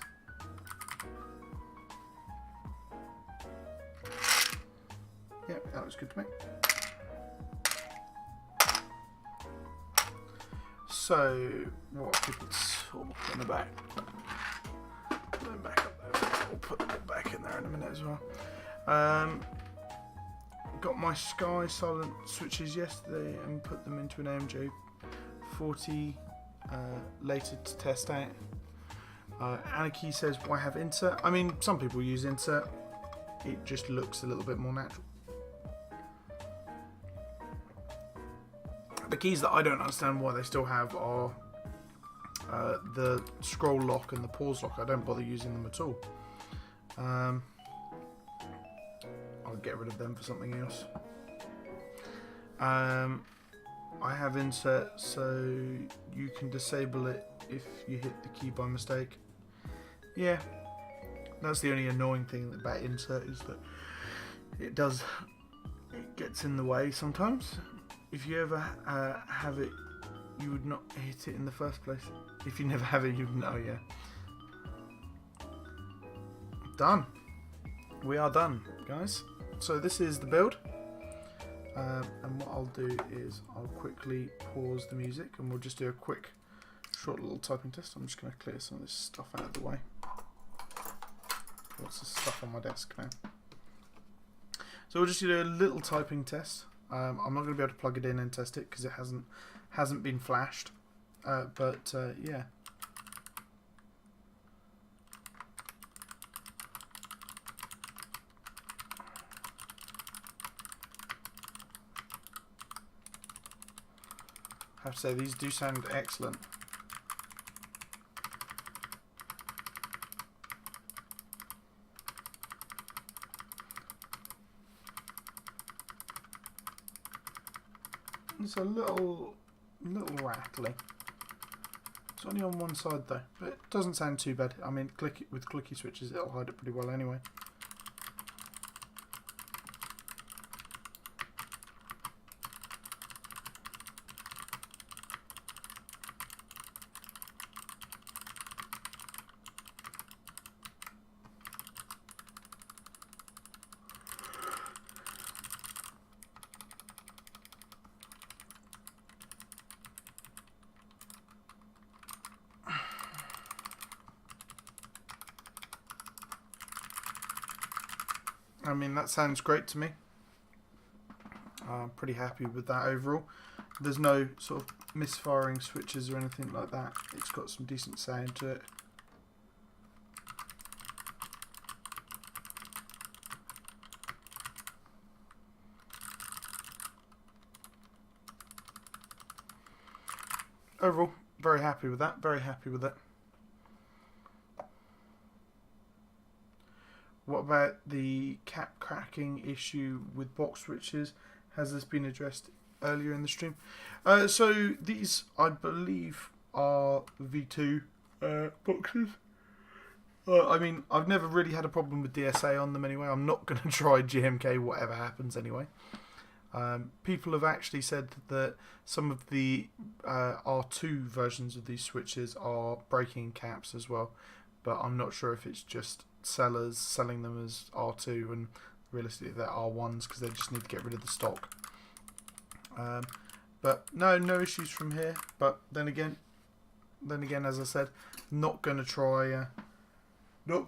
Yep, that looks good to me. So, what people talk in the back? Put them back up there. We'll put them back in there in a minute as well. Got my Sky Silent switches yesterday and put them into an AMJ 40 later to test out. Anarchy says, why have insert? I mean, some people use insert. It just looks a little bit more natural. The keys that I don't understand why they still have are the scroll lock and the pause lock. I don't bother using them at all. I'll get rid of them for something else. I have insert so you can disable it if you hit the key by mistake. Yeah, that's the only annoying thing about insert is that it gets in the way sometimes. If you ever have it, you would not hit it in the first place. If you never have it, you wouldn't know. Yeah. Done. We are done, guys. So this is the build. And what I'll do is I'll quickly pause the music and we'll just do a quick short little typing test. I'm just going to clear some of this stuff out of the way. Lots of stuff on my desk now. So we'll just do a little typing test. I'm not going to be able to plug it in and test it because it hasn't been flashed. But yeah. I have to say, these do sound excellent. It's a little rattly. It's only on one side though, but it doesn't sound too bad. I mean, with clicky switches, it'll hide it pretty well anyway. I mean, that sounds great to me. I'm pretty happy with that overall. There's no sort of misfiring switches or anything like that. It's got some decent sound to it. Overall, very happy with that. Very happy with it. What about the cap cracking issue with box switches? Has this been addressed earlier in the stream? So these, I believe, are V2 boxes. I mean, I've never really had a problem with DSA on them anyway. I'm not going to try GMK whatever happens anyway. People have actually said that some of the R2 versions of these switches are breaking caps as well, but I'm not sure if it's just sellers selling them as R2 and realistically they're R1s because they just need to get rid of the stock. But no issues from here. But then again, as I said, not gonna try them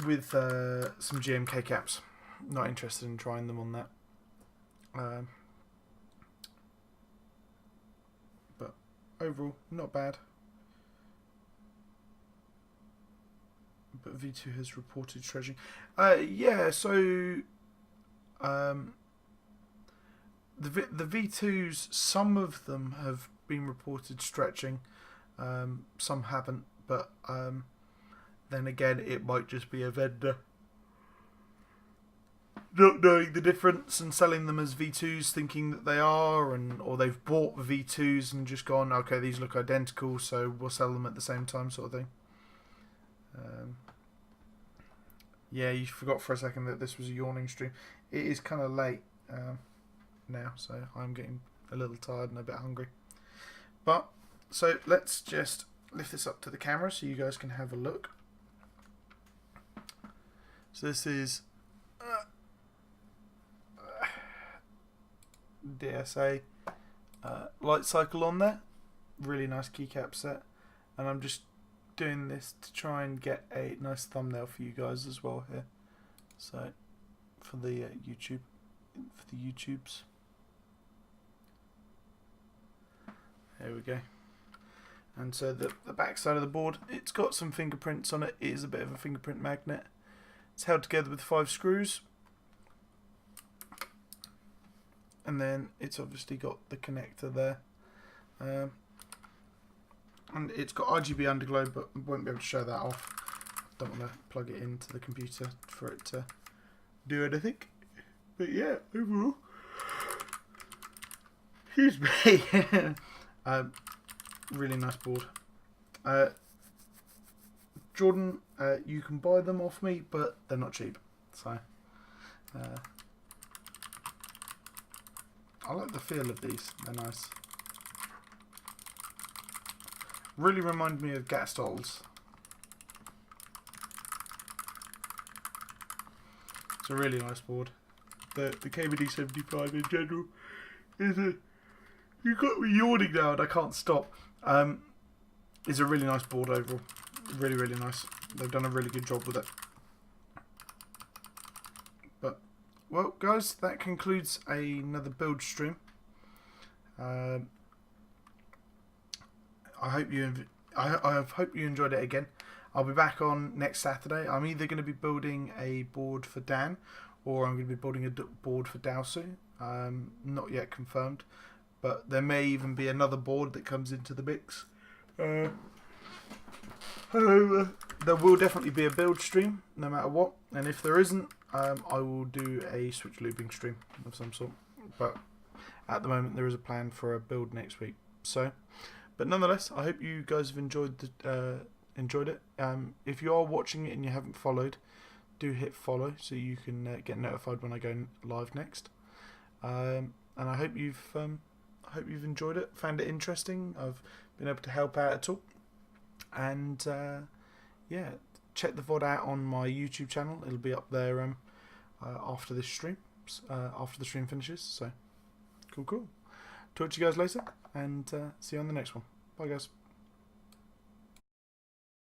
with some GMK caps. Not interested in trying them on that. But overall, not bad. But V2 has reported stretching. Yeah, so the V2s, some of them have been reported stretching, some haven't. But then again, it might just be a vendor not knowing the difference and selling them as V2s, thinking that they are, or they've bought V2s and just gone, okay, these look identical, so we'll sell them at the same time, sort of thing. Yeah, you forgot for a second that this was a yawning stream. It is kind of late now, so I'm getting a little tired and a bit hungry. But, so let's just lift this up to the camera so you guys can have a look. So this is DSA Lightcycle on there. Really nice keycap set. And I'm just doing this to try and get a nice thumbnail for you guys as well here. So for the YouTubes. There we go. And so the back side of the board, it's got some fingerprints on it. It is a bit of a fingerprint magnet. It's held together with 5 screws. And then it's obviously got the connector there. And it's got RGB underglow, but I won't be able to show that off. Don't want to plug it into the computer for it to do anything. But yeah, overall, excuse me. Really nice board. Jordan, you can buy them off me, but they're not cheap. So I like the feel of these. They're nice. Really remind me of Gastol's. It's a really nice board. The KBD75 in general is a... You got me yawning now and I can't stop. It's a really nice board overall. Really, really nice. They've done a really good job with it. But, well, guys, that concludes another build stream. I hope you enjoyed it again. I'll be back on next Saturday. I'm either going to be building a board for Dan, or I'm going to be building a board for Dowsu. Not yet confirmed, but there may even be another board that comes into the mix. There will definitely be a build stream, no matter what. And if there isn't, I will do a switch looping stream of some sort. But at the moment, there is a plan for a build next week. So, but nonetheless, I hope you guys have enjoyed it. If you are watching it and you haven't followed, do hit follow so you can get notified when I go live next. And I hope you've enjoyed it, found it interesting. I've been able to help out at all. And yeah, check the VOD out on my YouTube channel. It'll be up there after this stream, after the stream finishes. So cool. Talk to you guys later, and see you on the next one. Bye, guys.